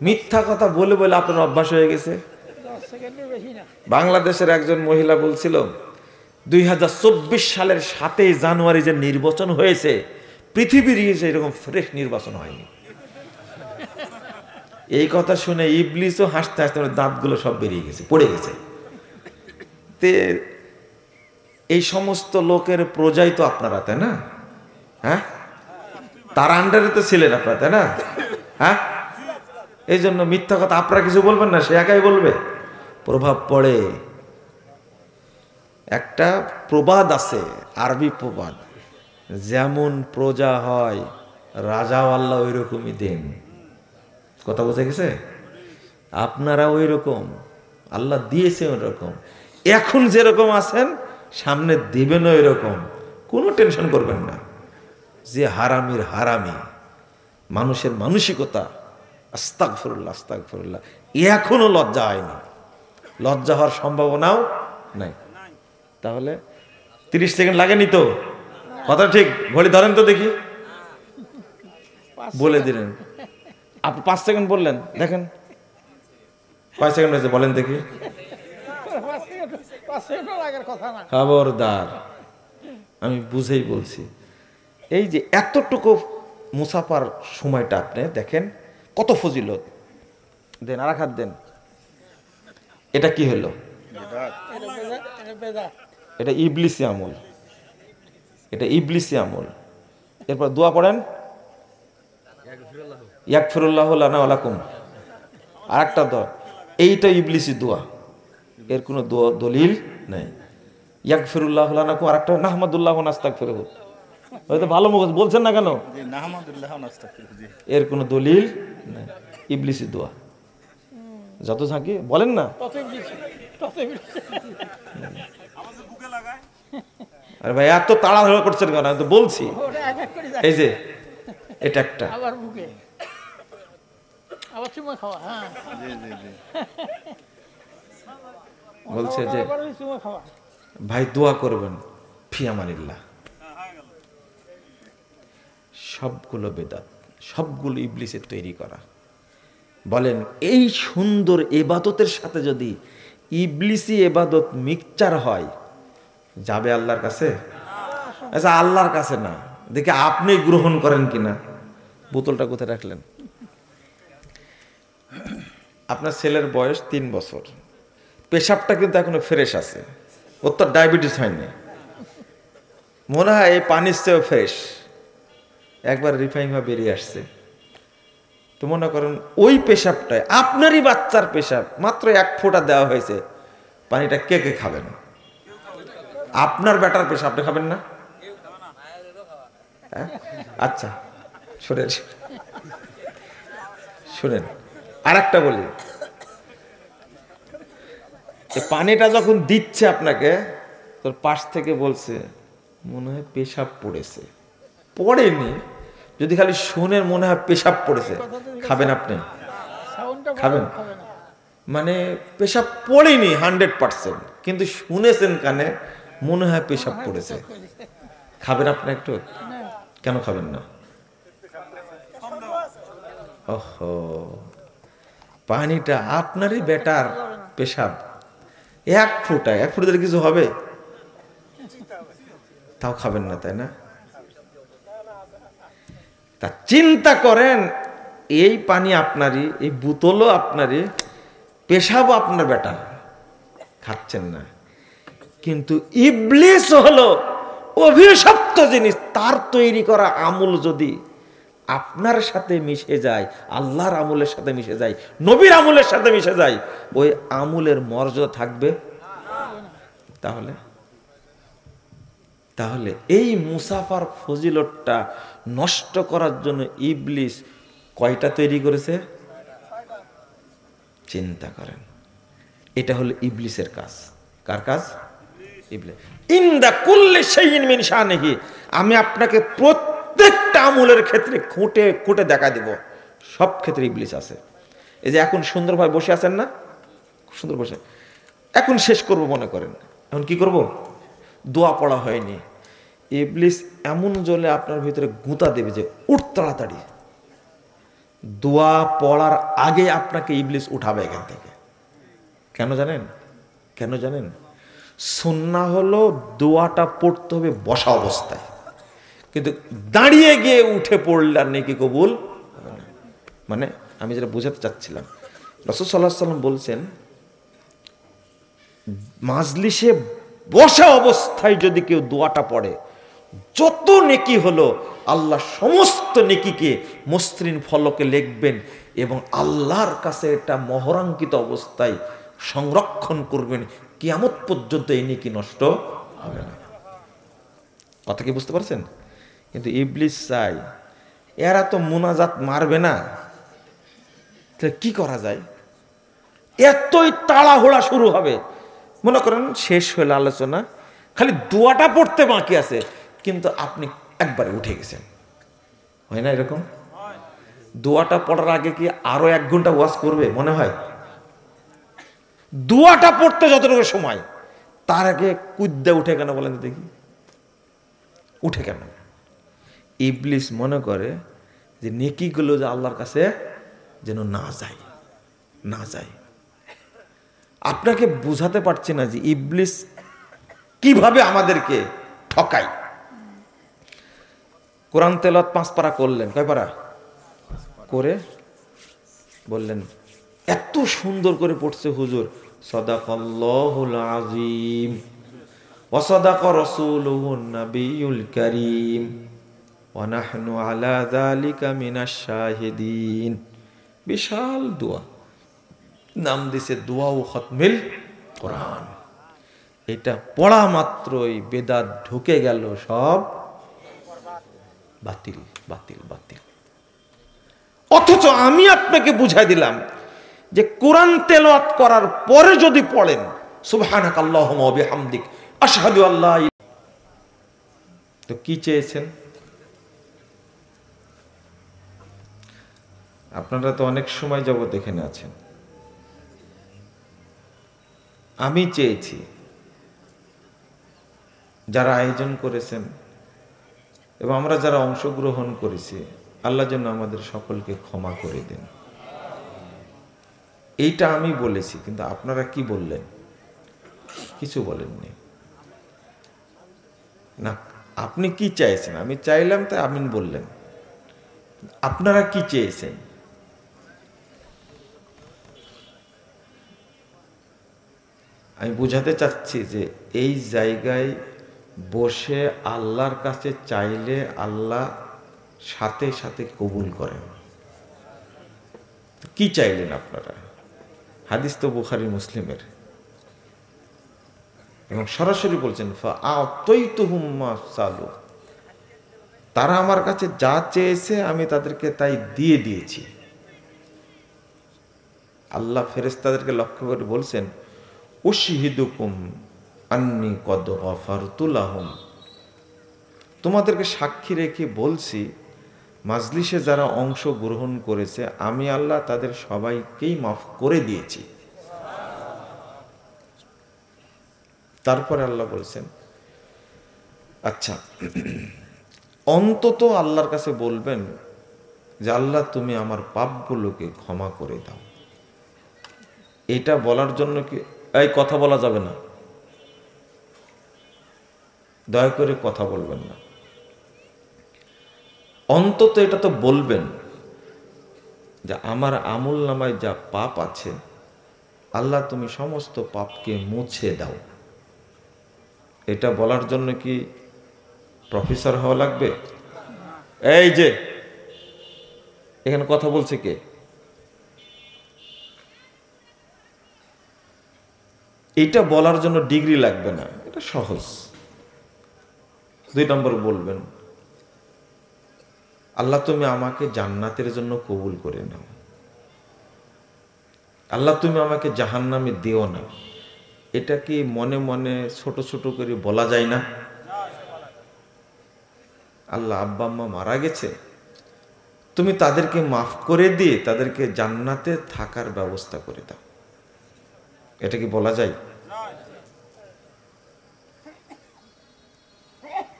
মিথ্যা কথা বলে বলে আপনার অভ্যাস হয়ে গেছে। বাংলাদেশের একজন মহিলা বলছিল 2024 সালের 7 জানুয়ারি যে নির্বাচন হয়েছে, পৃথিবীর এরকম ফ্রেশ নির্বাচন হয়নি। এই কথা শুনে ইবলিসও হাসতে হাসতে দাঁতগুলো সব বেরিয়ে গেছে, পড়ে গেছে। তে এই সমস্ত লোকের প্রজাই তো আপনারা, তাই না? হ্যাঁ, তার আন্ডারে তো ছিলেন আপনারা, তাই না? হ্যাঁ, এই জন্য মিথ্যা কথা আপনারা কিছু বলবেন না, সে একাই বলবে, প্রভাব পড়ে। একটা প্রবাদ আছে, আরবি প্রবাদ, যেমন প্রজা হয় রাজাও আল্লাহ ওই রকমই দেন। কথা বোঝা গেছে? আপনারা ওই রকম, আল্লাহ দিয়েছে ওই রকম। এখন যেরকম আছেন সামনে দিবেন ওই রকম, কোনো টেনশন করবেন না। যে হারামির হারামি, মানুষের মানসিকতা, আস্তাগফিরুল্লাহ আস্তাগফিরুল্লাহ, এখনো লজ্জা হয়নি, লজ্জা হওয়ার সম্ভাবনাও নাই। তাহলে 30 সেকেন্ড লাগেনি তো? কথা ঠিক, ঘড়ি ধরেন তো দেখি। বলে দিলেন আপনি 5 সেকেন্ড বললেন, দেখেন কয় সেকেন্ড হয়েছে বলেন দেখি। খবরদার, আমি বুঝেই বলছি। এই যে এতটুকু মুসাফার সময়টা আপনি দেখেন কত ফজিলত। দেন আর হাত দেন। এটা কি হলো? এটা ইবলিসি আমল, এটা ইবলিসি আমল। এরপর দোয়া পড়েন, ইয়াগফিরুল্লাহু লানা ওয়া লাকুম। আর একটা দোয়া, এইটা ইবলিসি দোয়া, এর কোনো দলিল নাই। ইয়াগফিরুল্লাহু লানা আর একটা নাহমাদুল্লাহ ওয়া নাস্তাগফিরুহু। হয়তো ভালো মুখস্থ বলছেন না কেন? এর কোনো দলিল নাই, ইবলিসি দোয়া। যত ঝাঁকি বলেন না, আরে ভাই এত তাড়াহুড়ো করছেন কেন? আমি তো বলছি। এই যে এটা একটা বলছে যে ভাই দোয়া করবেন, ফিয়ামানিল্লাহ। সবগুলো বেদাত, সবগুলো ইবলিসের তৈরি করা। বলেন এই সুন্দর ইবাদতের সাথে যদি ইবলিসি ইবাদত মিক্সচার হয়, যাবে আল্লাহর কাছে? আচ্ছা আল্লাহর কাছে না, দেখে আপনি গ্রহণ করেন কিনা। বোতলটা কোথায় রাখলেন? আপনার ছেলের বয়স 3 বছর, পেশাবটা কিন্তু এখনো ফ্রেশ আছে, ওর তো ডায়াবেটিস হয়নি, মনে হয় এই পানির চেয়েও ফ্রেশ, একবার রিফাইন হয়ে বেরিয়ে আসছে। তো মনে করেন ওই পেশাবটায় আপনারই বাচ্চার পেশাব, মাত্র 1 ফোঁটা দেওয়া হয়েছে, পানিটা কে কে খাবেন? আপনার বেটার পেশাব আপনি খাবেন না? আচ্ছা শুনেন শুনেন, আর একটা বলি, পানিটা যখন দিচ্ছে আপনাকে, তোর পাশ থেকে বলছে মনে হয় পেশাব পড়েছে। পড়েনি, যদি খালি শুনেন মনে হয় পেশাব পড়েছে, খাবেন আপনি? খাবেন? মানে পেশাব পড়েনি 100%, কিন্তু শুনেছেন কানে মনে হয় পেশাব পড়েছে, খাবেন আপনি একটু? কেন খাবেন না? ওহো, পানিটা আপনারই বেটার পেশাব, 1 ফোঁটা দিলে কিছু হবে? তাও খাবেন না, তাই না? তা চিন্তা করেন, এই পানি আপনারই, এই বোতলও আপনারই, পেশাবও আপনার বেটা, খাচ্ছেন না। কিন্তু ইবলিস হলো অভিশপ্ত জিনিস, তার তৈরি করা আমল যদি আপনার সাথে মিশে যায়, আল্লাহর আমলের সাথে মিশে যায়, নবীর আমলের সাথে মিশে যায়, ওই আমলের মর্যাদা থাকবে? তাহলে তাহলে এই মুসাফার ফজিলতটা নষ্ট করার জন্য ইবলিস কয়টা তৈরি করেছে? চিন্তা করেন, এটা হলো ইবলিসের কাজ। কার কাজ? ইবলিস। ইনদা কুল্লি শাইইন মিন শানিহি, আমি আপনাকে প্রত্যেকটা আমলের ক্ষেত্রে খুঁটে খুঁটে দেখা দিব, সব ক্ষেত্রে ইবলিস আছে। এই যে এখন সুন্দরভাবে বসে আছেন না, সুন্দর বসে, এখন শেষ করব মনে করেন, এখন কি করব? দোয়া পড়া হয়নি, ইবলিস এমন জ্বলে আপনার ভিতরে গুঁতা দেবে যে উঠ তাড়াতাড়ি। দোয়া পড়ার আগে আপনাকে ইবলিস উঠাবে এখান থেকে। কেন জানেন? কেন জানেন? সুন্নাহ হলো দোয়াটা পড়তে হবে বসা অবস্থায়, কিন্তু দাঁড়িয়ে গিয়ে উঠে পড়লে আর নেকি কবুল হবে না। মানে আমি যেটা বোঝাতে চাচ্ছিলাম, রাসূল সাল্লাল্লাহু আলাইহি ওয়াসাল্লাম বলছেন, মাজলিসে বসা অবস্থায় যদি কেউ দোয়াটা পড়ে, যত নেকি হলো আল্লাহ সমস্ত নেকিকে মসৃণ ফলকে লিখবেন এবং আল্লাহর কাছে এটা মোহরাঙ্কিত অবস্থায় সংরক্ষণ করবেন, কিয়ামত পর্যন্ত এই নেকি নষ্ট হবে না। কথা কি বুঝতে পারছেন? কিন্তু ইবলিস চাই, এরা তো মুনাজাত মারবে না, তাহলে কি করা যায়? এতই তাড়াহুড়া শুরু হবে, মনে করেন শেষ হলো আলোচনা, খালি দোয়াটা পড়তে বাকি আছে, কিন্তু আপনি একবারে উঠে গেছেন। হয় না এরকম? দোয়াটা পড়ার আগে কি আরো 1 ঘন্টা ওয়াজ করবে মনে হয়? দোয়াটা পড়তে যতটুকু সময়, তার আগে কুদ্দে উঠে কেন বলেন দেখি? উঠে কেন? ইবলিস মনে করে যে নেকিগুলো যে আল্লাহর কাছে যেন না যায়। আপনাকে বুঝাতে পারছি না যে ইবলিস কিভাবে আমাদেরকে ঠকায়। কোরআন তেলাওয়াত 5 পারা করলেন, কয় পারা করে বললেন এত সুন্দর করে পড়ছে হুজুর, সাদাকাল্লাহুল আযীম ওয়া সাদাকা রাসূলুহুন নাবিয়ুল কারীম ওয়া নাহনু আলা যালিকা মিনাশ শাহিদিন। বিশাল দোয়া, নাম দিছে দোয়া ও খতমিল কোরআন। এটা পড়া মাত্রই বেদাত ঢুকে গেল, সব বাতিল বাতিল বাতিল। অথচ আমি আপনাকে বুঝাই দিলাম যে কোরআন তেলাওয়াত করার পরে যদি পড়েন সুবহানাকাল্লাহুম্মা ওয়া বিহামদিক আশহাদু আল্লা ইলাহা, তো কি চেয়েছেন? আপনারা তো অনেক সময় যাবত এখানে আছেন। আমি চেয়েছি যারা আয়োজন করেছেন এবং আমরা যারা অংশগ্রহণ করেছি, আল্লাহ যেন আমাদের সকলকে ক্ষমা করে দেন। এইটা আমি বলেছি, কিন্তু আপনারা কি বললেন? কিছু বলেননি না। আপনি কি চাইছেন? আমি চাইলাম তাই আমিন বললেন। আপনারা কি চেয়েছেন? আমি বুঝাতে চাচ্ছি যে এই জায়গায় বসে আল্লাহর কাছে চাইলে আল্লাহ সাথে সাথে কবুল করেন। কি চাইলেন আপনারা? হাদিস তো বুখারী মুসলিমের, এবং সরাসরি বলছেন ফাআতাইতুহুম মা সালু, তারা আমার কাছে যা চেয়েছে আমি তাদেরকে তাই দিয়ে দিয়েছি। আল্লাহ ফেরেশতাদেরকে লক্ষ্য করে বলছেন উশহিদুকুম আন্নী কদ গফারতু লাহুম, তোমাদেরকে সাক্ষী রেখে বলছি মাজলিসে যারা অংশ গ্রহণ করেছে আমি আল্লাহ তাদের সবাইকেই মাফ করে দিয়েছি। তারপরে আল্লাহ বলছেন আচ্ছা অন্তত আল্লাহর কাছে বলবেন যে আল্লাহ তুমি আমার পাপগুলোকে ক্ষমা করে দাও। এটা বলার জন্য কি এই কথা বলা যাবে না, দয়া করে কথা বলবেন না। অন্তত এটা তো বলবেন যে আমার আমল নামায় যা পাপ আছে আল্লাহ তুমি সমস্ত পাপকে মুছে দাও। এটা বলার জন্য কি প্রফেসর হওয়া লাগবে? এই যে এখানে কথা বলছে কে? এটা বলার জন্য ডিগ্রি লাগবে না, এটা সহজ। 2 নম্বর বলবেন আল্লাহ তুমি আমাকে জান্নাতের জন্য কবুল করে নাও, আল্লাহ তুমি আমাকে জাহান্নামে দিও না। এটা কি মনে মনে ছোট ছোট করে বলা যায় না? আল্লাহ আব্বা আম্মা মারা গেছে, তুমি তাদেরকে মাফ করে দিয়ে তাদেরকে জান্নাতে থাকার ব্যবস্থা করে দাও। এটা কি বলা যায়?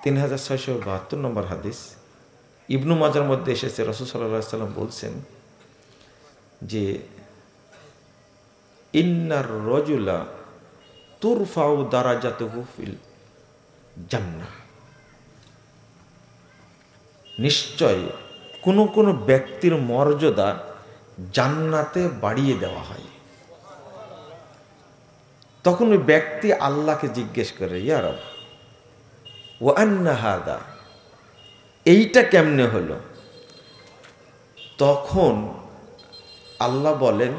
3672 নম্বর হাদিস ইবনু মাজার মধ্যে এসেছে, রাসূল সাল্লাল্লাহু আলাইহি ওয়াসাল্লাম বলছেন যে ইন্নার রাজুলা তুরফাউ দারাজাতুহু ফিল জান্নাহ, নিশ্চয় কোন কোন ব্যক্তির মর্যাদা জান্নাতে বাড়িয়ে দেওয়া হয়। তখন ওই ব্যক্তি আল্লাহকে জিজ্ঞেস করে ইয়া রব ওয়া আন্না হাদা, এইটা কেমনে হলো? তখন আল্লাহ বলেন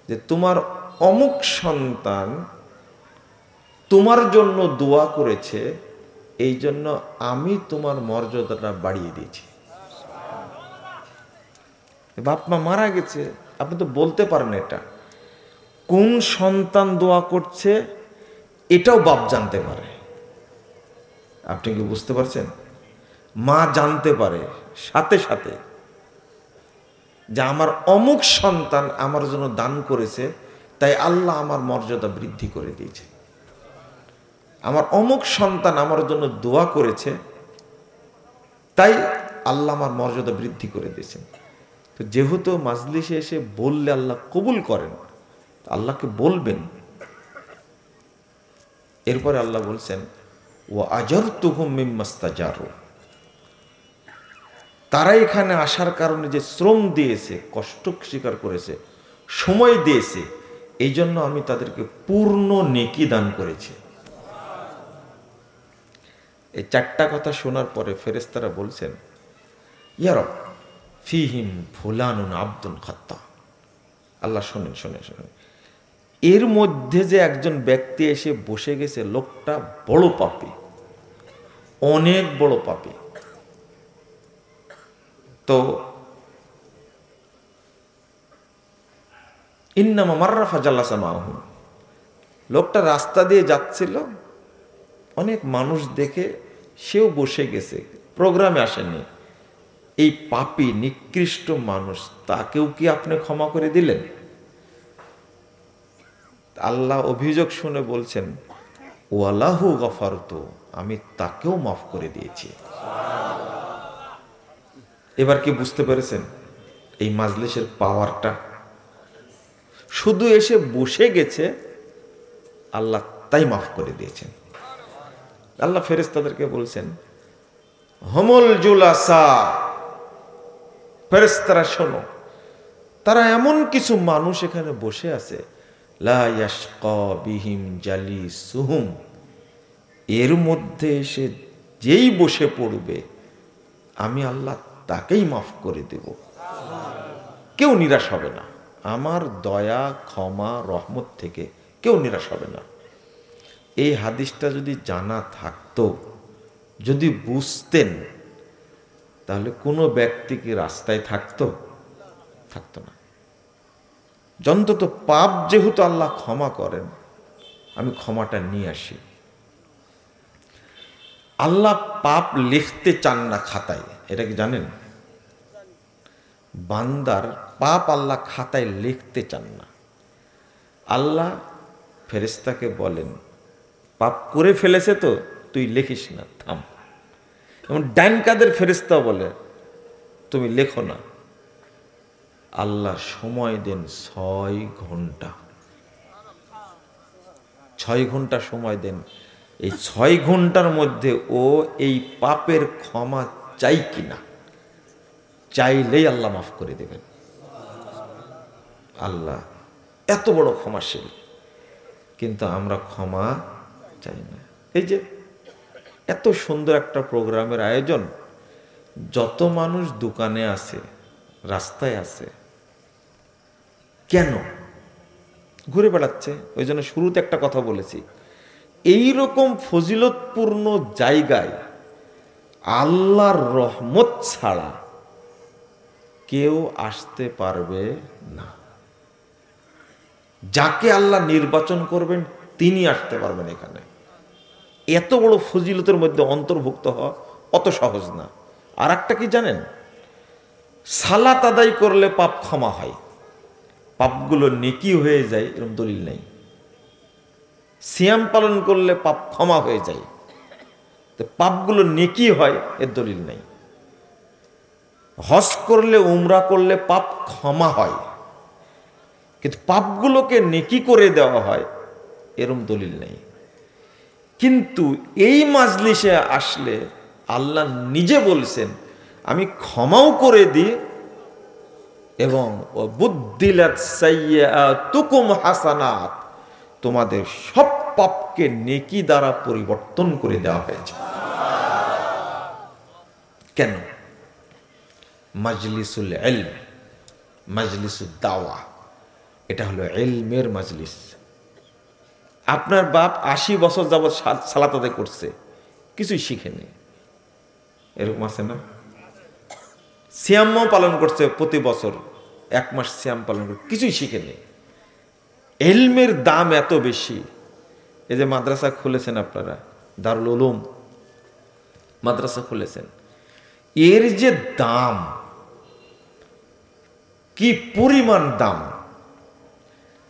যে তোমার অমুক সন্তান তোমার জন্য দোয়া করেছে, এই জন্য আমি তোমার মর্যাদাটা বাড়িয়ে দিয়েছি। বাপ মা মারা গেছে, আপনি তো বলতে পারেন এটা কোন সন্তান দোয়া করছে, এটাও বাপ জানতে পারে। আপনি কি বুঝতে পারছেন? মা জানতে পারে সাথে সাথে যে আমার অমুক সন্তান আমার জন্য দান করেছে, তাই আল্লাহ আমার মর্যাদা বৃদ্ধি করে দিয়েছে। আমার অমুক সন্তান আমার জন্য দোয়া করেছে, তাই আল্লাহ আমার মর্যাদা বৃদ্ধি করে দিয়েছেন। তো যেহেতু মাজলিসে এসে বললে আল্লাহ কবুল করেন, আল্লাহকে বলবেন। এরপরে আল্লাহ বলছেন ওয়া আজারতুহুম মিম্মাস্তাজারু, তারা এখানে আসার কারণে যে শ্রম দিয়েছে, কষ্ট স্বীকার করেছে, সময় দিয়েছে, এই জন্য আমি তাদেরকে পূর্ণ নেকি দান করেছি। এই চারটা কথা শোনার পরে ফেরেশতারা বলছেন ইয়া রব ফিহিম ফুলানুন আব্দুল খাত্তা। আল্লাহ শোনেন শোনেন শোনেন, এর মধ্যে যে একজন ব্যক্তি এসে বসে গেছে, লোকটা বড় পাপী, অনেক বড় পাপী। তো ইন্নামা মাররা ফাজাল্লাসা মাহুম, লোকটা রাস্তা দিয়ে যাচ্ছিল, অনেক মানুষ দেখে সেও বসে গেছে, প্রোগ্রামে আসেনি। এই পাপী নিকৃষ্ট মানুষ, তাকেও কি আপনি ক্ষমা করে দিলেন? আল্লাহ অভিযোগ শুনে বলছেন ওয়ালাহু গফারতু, আমি তাকেও মাফ করে দিয়েছি। এবার কি বুঝতে পেরেছেন এই মাজলিসের পাওয়ারটা? শুধু এসে বসে গেছে, আল্লাহ তাই মাফ করে দিয়েছেন। আল্লাহ ফেরেশতাদেরকে বলছেন হমুল জুলাসা, ফেরেশতারা শোনো, তারা এমন কিছু মানুষ এখানে বসে আছে লা ইয়াশকা বিহিম জালিসুহুম, এর মধ্যে এসে যেই বসে পড়বে আমি আল্লাহ তাকেই মাফ করে দেব, কেউ নিরাশ হবে না। আমার দয়া ক্ষমা রহমত থেকে কেউ নিরাশ হবে না। এই হাদিসটা যদি জানা থাকতো, যদি বুঝতেন, তাহলে কোনো ব্যক্তি কি রাস্তায় থাকতো? থাকতো না। অন্তত পাপ যেহেতু আল্লাহ ক্ষমা করেন, আমি ক্ষমাটা নিয়ে আসি। আল্লাহ পাপ লিখতে চান না খাতায়, এটা কি জানেন? বান্দার পাপ আল্লাহ খাতায় লিখতে চান না। আল্লাহ ফেরেশতাকে বলেন পাপ করে ফেলেছে তো তুই লিখিস না, থাম। এমন ডাইন কাদের ফেরেশতা বলে তুমি লেখো না। আল্লাহ সময় দেন 6 ঘন্টা, 6 ঘন্টা সময় দেন। এই 6 ঘন্টার মধ্যে ও এই পাপের ক্ষমা চাই কিনা, চাইলেই আল্লাহ মাফ করে দেবেন। আল্লাহ এত বড় ক্ষমাশীল, কিন্তু আমরা ক্ষমা চাই না। এই যে এত সুন্দর একটা প্রোগ্রামের আয়োজন, যত মানুষ দোকানে আছে, রাস্তায় আছে, কেন ঘুরে বেড়াচ্ছে? ওই জন্য শুরুতে একটা কথা বলেছি, এই রকম ফজিলতপূর্ণ জায়গায় আল্লাহর রহমত ছাড়া কেউ আসতে পারবে না। যাকে আল্লাহ নির্বাচন করবেন তিনি আসতে পারবেন এখানে। এত বড় ফজিলতের মধ্যে অন্তর্ভুক্ত হওয়া অত সহজ না। আর একটা কি জানেন? সালাত আদায় করলে পাপ ক্ষমা হয়, পাপগুলো নেকি হয়ে যায়, এরকম দলিল নেই। সিয়াম পালন করলে পাপ ক্ষমা হয়ে যায়, তো পাপগুলো নেকি হয় এর দলিল নেই। হজ করলে উমরা করলে পাপ ক্ষমা হয়, কিন্তু পাপগুলোকে নেকি করে দেওয়া হয় এরকম দলিল নেই। কিন্তু এই মাজলিসে আসলে আল্লাহ নিজে বলছেন আমি ক্ষমাও করে দিই, এবং বুদ্দিলাত সাইয়্যাতুকুম হাসানাত, তোমাদের সব পাপকে নেকি দ্বারা পরিবর্তন করে দেওয়া হয়েছে। কেন? মাজলিসুল ইলম, মাজলিসুদ দাওয়া, এটা হলো ইলমের মাজলিস। আপনার বাপ 80 বছর যাবৎ সালাত আদায় করছে, কিছুই শিখেনি, এরকম আছে না? সিয়ামও পালন করছে প্রতি বছর 1 মাস সিয়াম পালন করে, কিছুই শিখেনি। ইলমের দাম এত বেশি। এই যে মাদ্রাসা খুলেছেন আপনারা, দারুল উলুম মাদ্রাসা খুলেছেন, এর যে দাম, কি পরিমাণ দাম!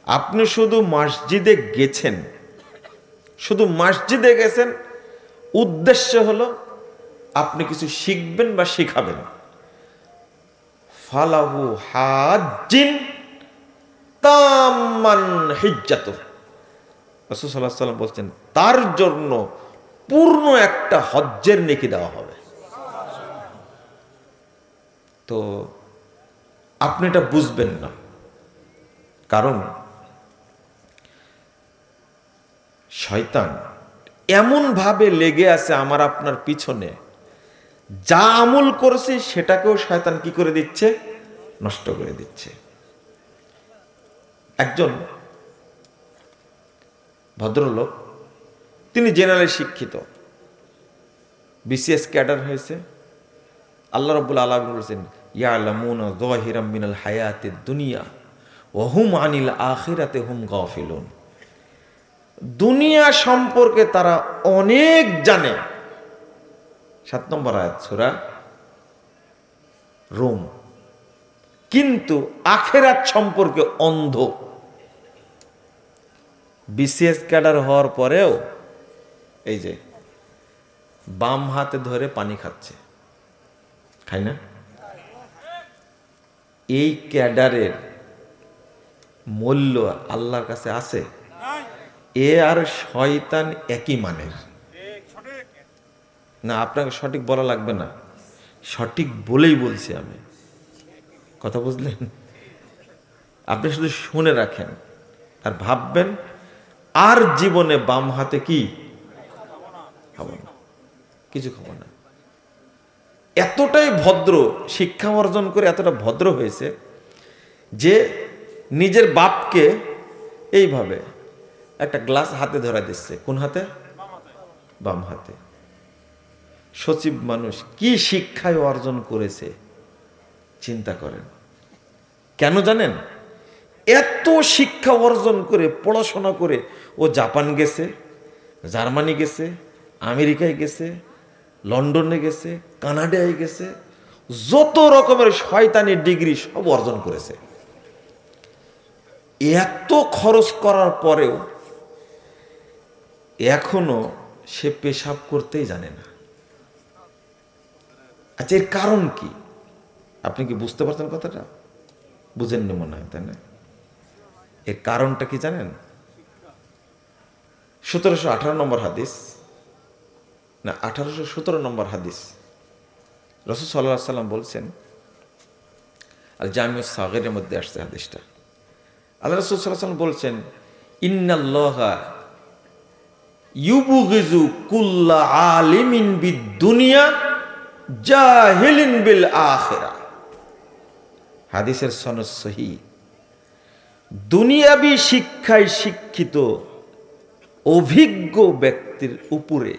আপনি শুধু মসজিদে গেছেন, শুধু মসজিদে গেছেন, উদ্দেশ্য হলো আপনি কিছু শিখবেন বা শিখাবেন, ফালাহু হাজ্জিন তাম্মান হিজ্জাতুহ, রাসূল সাল্লাল্লাহু আলাইহি ওয়াসাল্লাম বলছেন তার জন্য পূর্ণ একটা হজ্জের নেকি দেওয়া হবে। তো আপনি এটা বুঝবেন না, কারণ শয়তান এমন ভাবে লেগে আছে আমার আপনার পিছনে, যা আমল করেছে সেটাকেও শয়তান কি করে দিচ্ছে, নষ্ট করে দিচ্ছে। একজন ভদ্রলোক, তিনি জেনারেল শিক্ষিত, বিসিএস ক্যাডার হয়েছে। আল্লাহ রাব্বুল আলামিন বলেছেন ইয়ালামুনা যাহিরাম মিনাল হায়াতিদ দুনিয়া ওয়া হুম আনিল আখিরাতি হুম গাফিলুন। দুনিয়া সম্পর্কে তারা অনেক জানে। 7 নম্বর আয়াত সূরা রুম। কিন্তু আখিরাত সম্পর্কে অন্ধ। বিসিএস ক্যাডার হওয়ার পরেও এই যে বাম হাতে ধরে পানি খাচ্ছে, খায় না? এই ক্যাডারের মূল্য আল্লাহর কাছে আছে? এ আর শয়তান একই মানের না। আপনাকে সঠিক বলা লাগবে না, সঠিক বলেই বলছি আমি, কথা বুঝলেন? আপনি শুধু শুনে রাখেন আর ভাববেন, আর জীবনে বাম হাতে কি খাবো না, কিছু খাবো না। এতটাই ভদ্র, শিক্ষা অর্জন করে এতটা ভদ্র হয়েছে যে নিজের বাপকে এইভাবে একটা গ্লাস হাতে ধরা দিচ্ছে। কোন হাতে? বাম হাতে। সচিব মানুষ কি শিক্ষায় অর্জন করেছে চিন্তা করেন। কেন জানেন? এত শিক্ষা অর্জন করে, পড়াশোনা করে ও জাপান গেছে, জার্মানি গেছে, আমেরিকায় গেছে, লন্ডনে গেছে, কানাডায় গেছে, যত রকমের শয়তানি ডিগ্রি সব অর্জন করেছে। এত খরচ করার পরেও এখনো সে পেশাব করতেই জানে না। আচ্ছা, এর কারণ কি? আপনি কি বুঝতে পারছেন কথাটা? বুঝেননি মনে হয়, তাই না? এর কারণটা কি জানেন? 1718 নম্বর হাদিস, না 1817 নম্বর হাদিস, রাসূল সাল্লাল্লাহু আলাইহি ওয়াসাল্লাম বলছেন, আল জামিউস সাগীরের মধ্যে আসছে হাদিসটা। আল্লাহ রাসূল সাল্লাল্লাহু আলাইহি ওয়াসাল্লাম বলছেন, ইন্নাল্লাহা ইউবগিজু কুল্লা আলিমিন বিদ-দুনিয়া জাহিলিন বিল আখিরাহ। হাদিসের সনদ সহিহ। দুনিয়াবি শিক্ষায় শিক্ষিত অভিজ্ঞ ব্যক্তির উপরে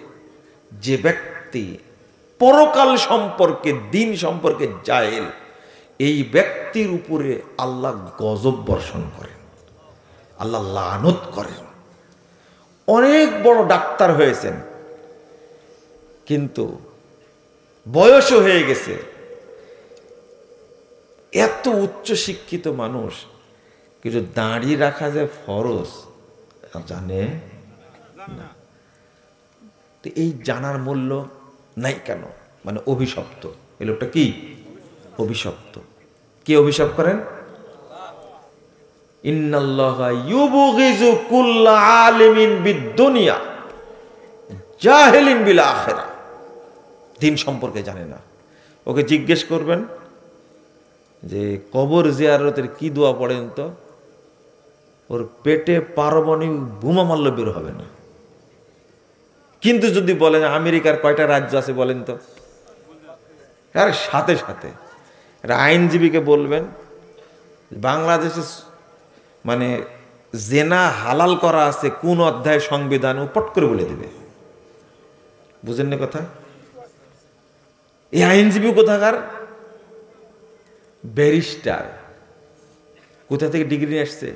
যে ব্যক্তি পরকাল সম্পর্কে, দিন সম্পর্কে জাহেল, এই ব্যক্তির উপরে আল্লাহ গজব বর্ষণ করেন, আল্লাহ লানত করেন। অনেক বড় ডাক্তার হয়েছেন, কিন্তু বয়সও হয়ে গেছে, এত উচ্চ শিক্ষিত মানুষ, কিন্তু দাঁড়িয়ে রাখা যে ফরজ জানে না। তো এই জানার মূল্য নাই কেন? মানে অভিশপ্ত। এই লোকটা কি অভিশপ্ত? কে অভিশাপ করেন? ইন্নাল্লাহা ইউবগিজু কুল্লা আলিমিন বিদ-দুনিয়া জাহিলিন বিল আখিরাহ। দিন সম্পর্কে জানে না। ওকে জিজ্ঞেস করবেন যে কবর জিয়ারতের কি দোয়া পড়েন, তো ওর পেটে পারমাণবিক বোমা মারলে বের হবে না। কিন্তু যদি বলেন আমেরিকার কয়টা রাজ্য আছে বলেন তো, আর সাথে সাথে আইনজীবীকে বলবেন বাংলাদেশে মানে জেনা হালাল করা আছে কোন অধ্যায় সংবিধান, ও পট করে বলে দিবে। বুঝেন না কথা? এই আইনজীবী কোথাকার? ব্যারিস্টার। কোথা থেকে ডিগ্রি নিয়ে আসছে?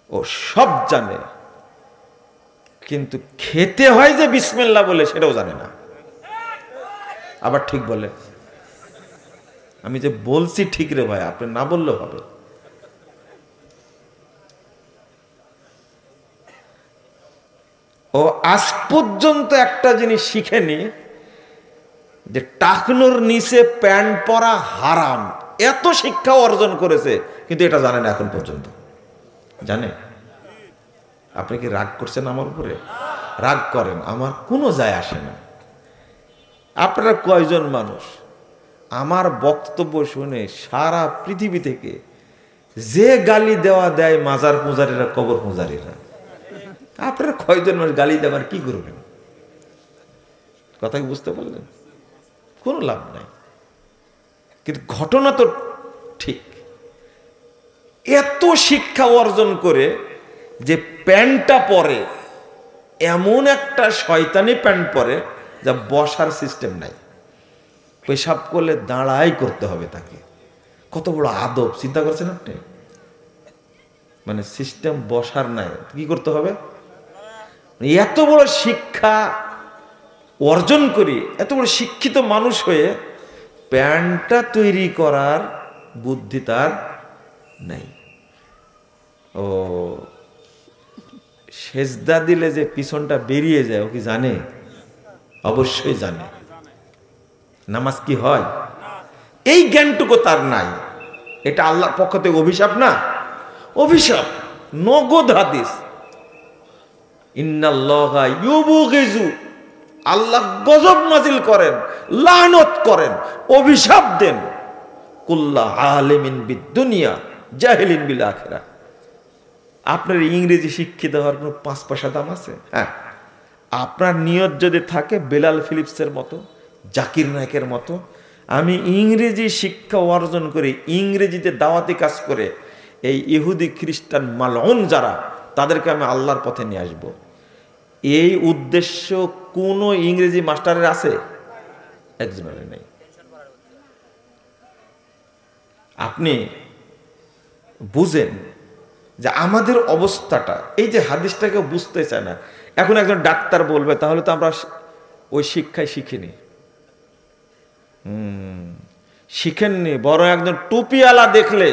ও সব জানে, কিন্তু খেতে হয় যে বিসমিল্লাহ বলে সেটাও জানে না। আবার ঠিক বলে। আমি যে বলছি ঠিক রে ভাই, আপনি না বললেও হবে। ও আজ পর্যন্ত একটা জিনিস শিখেনি যে টাকনুর নিচে প্যান্ট পরা হারাম। এত শিক্ষা অর্জন করেছে কিন্তু এটা জানে না এখন পর্যন্ত। জানে? আপনি কি রাগ করছেন আমার উপরে? রাগ করেন, আমার কোনো যায় আসে না। আপনারা কয়জন মানুষ আমার বক্তব্য শুনে সারা পৃথিবী থেকে যে গালি দেওয়া দেয় মাজার পূজারীরা, কবর পূজারীরা, আপনারা কয়জন মানুষ গালি দেওয়ার কি করবেন? কথা কি বুঝতে পারলেন? কোনো লাভ নাই। কিন্তু ঘটনা তো ঠিক। এত শিক্ষা অর্জন করে যে প্যান্টটা পরে এমন একটা শয়তানি প্যান্ট পরে যা বসার সিস্টেম নাই, পেশাব করলে দাঁড়াই করতে হবে তাকে। কত বড় আদব চিন্তা করছেন আপনি? মানে সিস্টেম বসার নাই, কি করতে হবে? এত বড় শিক্ষা অর্জন করি, এত বড় শিক্ষিত মানুষ হয়ে প্যান্টটা তৈরি করার বুদ্ধি তার নাই। ও সেজদা দিলে যে পিছনটা বেরিয়ে যায় ও কি জানে? অবশ্যই জানে। নামাজ কি হয় এই জ্ঞানটুকু তার নাই। এটা আল্লাহর পক্ষ থেকে অভিশাপ না? অভিশাপ, নগদ হাদিস। ইন্নাল্লাহা ইউবগিজু, আল্লাহ গজব নাজিল করেন, লানত করেন, অভিশাপ দেন কুল্লা আলিমিন বিদ-দুনিয়া জাহিলিন বিল আখিরাহ। আপনার ইংরেজি শিক্ষিত হওয়ার কোনো 5 পয়সা দাম আছে? হ্যাঁ, আপনার নিয়ত যদি থাকে বেলাল ফিলিপসের মতো, জাকির নায়কের মতো, আমি ইংরেজি শিক্ষা অর্জন করে ইংরেজিতে দাওয়াতি কাজ করে এই ইহুদি খ্রিস্টান মালউন যারা, তাদেরকে আমি আল্লাহর পথে নিয়ে আসব, এই উদ্দেশ্য কোনো ইংরেজি মাস্টারের আছে? একজনের নেই। আপনি বুঝেন যে আমাদের অবস্থাটা, এই যে হাদিসটাকে বুঝতে চায় না। এখন একজন ডাক্তার বলবে তাহলে তো আমরা ওই শিক্ষায় শিখিনি। শিখেননি, বড় একজন টুপিওয়ালা দেখলে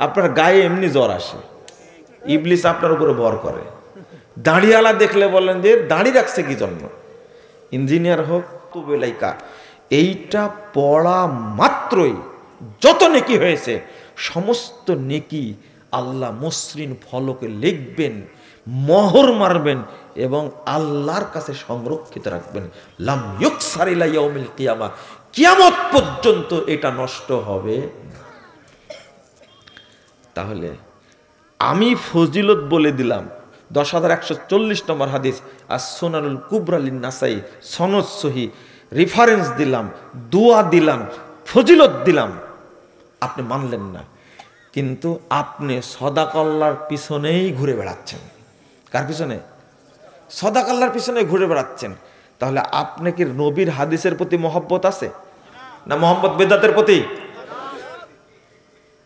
আপনার গায়ে এমনি জ্বর আসে, ইবলিস আপনার উপরে ভর করে। দাড়িওয়ালা দেখলে বলেন যে দাড়ি রাখছে কি জন্য? ইঞ্জিনিয়ার হোক তো বেলাইকা, এইটা পড়া মাত্রই যত নেকি হয়েছে সমস্ত নেকি আল্লাহ মসৃণ ফলকে লিখবেন, মোহর মারবেন এবং আল্লাহর কাছে সংরক্ষিত রাখবেন। লাম ইউকসার ইলা ইয়াউমিল কিয়ামা, কিয়ামত পর্যন্ত এটা নষ্ট হবে না। তাহলে আমি ফজিলত বলে দিলাম 10,140 নম্বর হাদিস as-সুনানুল কুবরা লিন-নাসাই, সনদ সহি, রেফারেন্স দিলাম, দোয়া দিলাম, ফজিলত দিলাম, আপনি মানলেন না। কিন্তু আপনি সদাকাল্লার পিছনেই ঘুরে বেড়াচ্ছেন। কার পিছনে? সদাকাল্লার পিছনে ঘুরে বেড়াচ্ছেন। তাহলে আপনি কি নবীর হাদিসের প্রতি মহব্বত আছে না মোহাম্মদ বেদাতের প্রতি?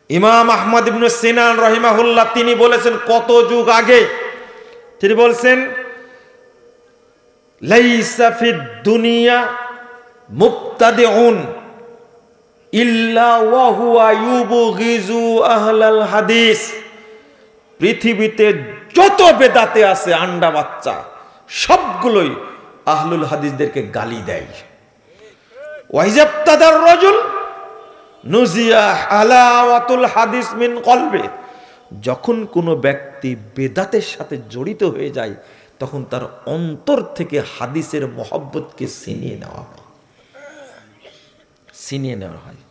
ইমাম আহমদ ইবনে সিনান রাহিমাহুল্লাহ তিনি বলেছেন কত যুগ আগে, তিনি বলছেন লাইসা ফিদ দুনিয়া মুবতাদিউন ইল্লা ওয়া হুয়া ইউবগিজু আহলাল হাদিস। পৃথিবীতে যত বেদাতে আছে আন্ডা বাচ্চা সবগুলোই আহলুল হাদিসদেরকে গালি দেয়। ওয়াইজাবতাদার রাজুল নুজিয়া হালাওয়াতুল হাদিস মিন কলবে, যখন কোনো ব্যক্তি বেদাতের সাথে জড়িত হয়ে যায় তখন তার অন্তর থেকে হাদিসের মহব্বতকে ছিনিয়ে নেওয়া হয়, ছিনিয়ে নেওয়া হয়।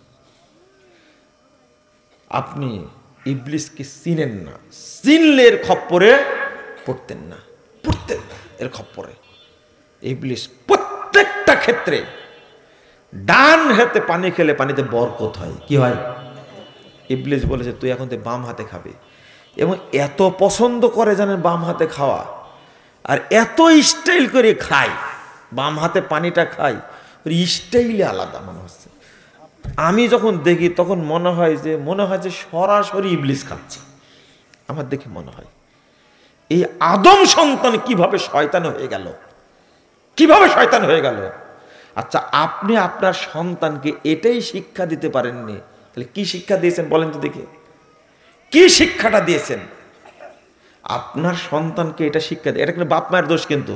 আপনি ইবলিসকে চিনেন না, চিনলে এর খপ্পরে পড়তেন না, পড়তেন না এর খপ্পরে। ইবলিস প্রত্যেকটা ক্ষেত্রে ডান হাতে পানি খেলে পানিতে বরকত হয়। কি হয়? ইবলিস বলেছে তুই এখন তুই বাম হাতে খাবে, এবং এত পছন্দ করে জানেন বাম হাতে খাওয়া, আর এত স্টাইল করে খায়, বাম হাতে পানিটা খায়, ওর স্টাইলে আলাদা মনে হচ্ছে। আমি যখন দেখি তখন মনে হয় যে সরাসরি ইবলিস খাচ্ছে। আমার দেখে মনে হয় এই আদম সন্তান কিভাবে শয়তান হয়ে গেল, কিভাবে শয়তান হয়ে গেল। আচ্ছা, আপনি আপনার সন্তানকে এটাই শিক্ষা দিতে পারেননি, তাহলে কি শিক্ষা দিয়েছেন বলেন তো দেখি? কি শিক্ষাটা দিয়েছেন? আপনার সন্তানকে এটা শিক্ষা দিয়ে, এটা কিন্তু বাপ মায়ের দোষ, কিন্তু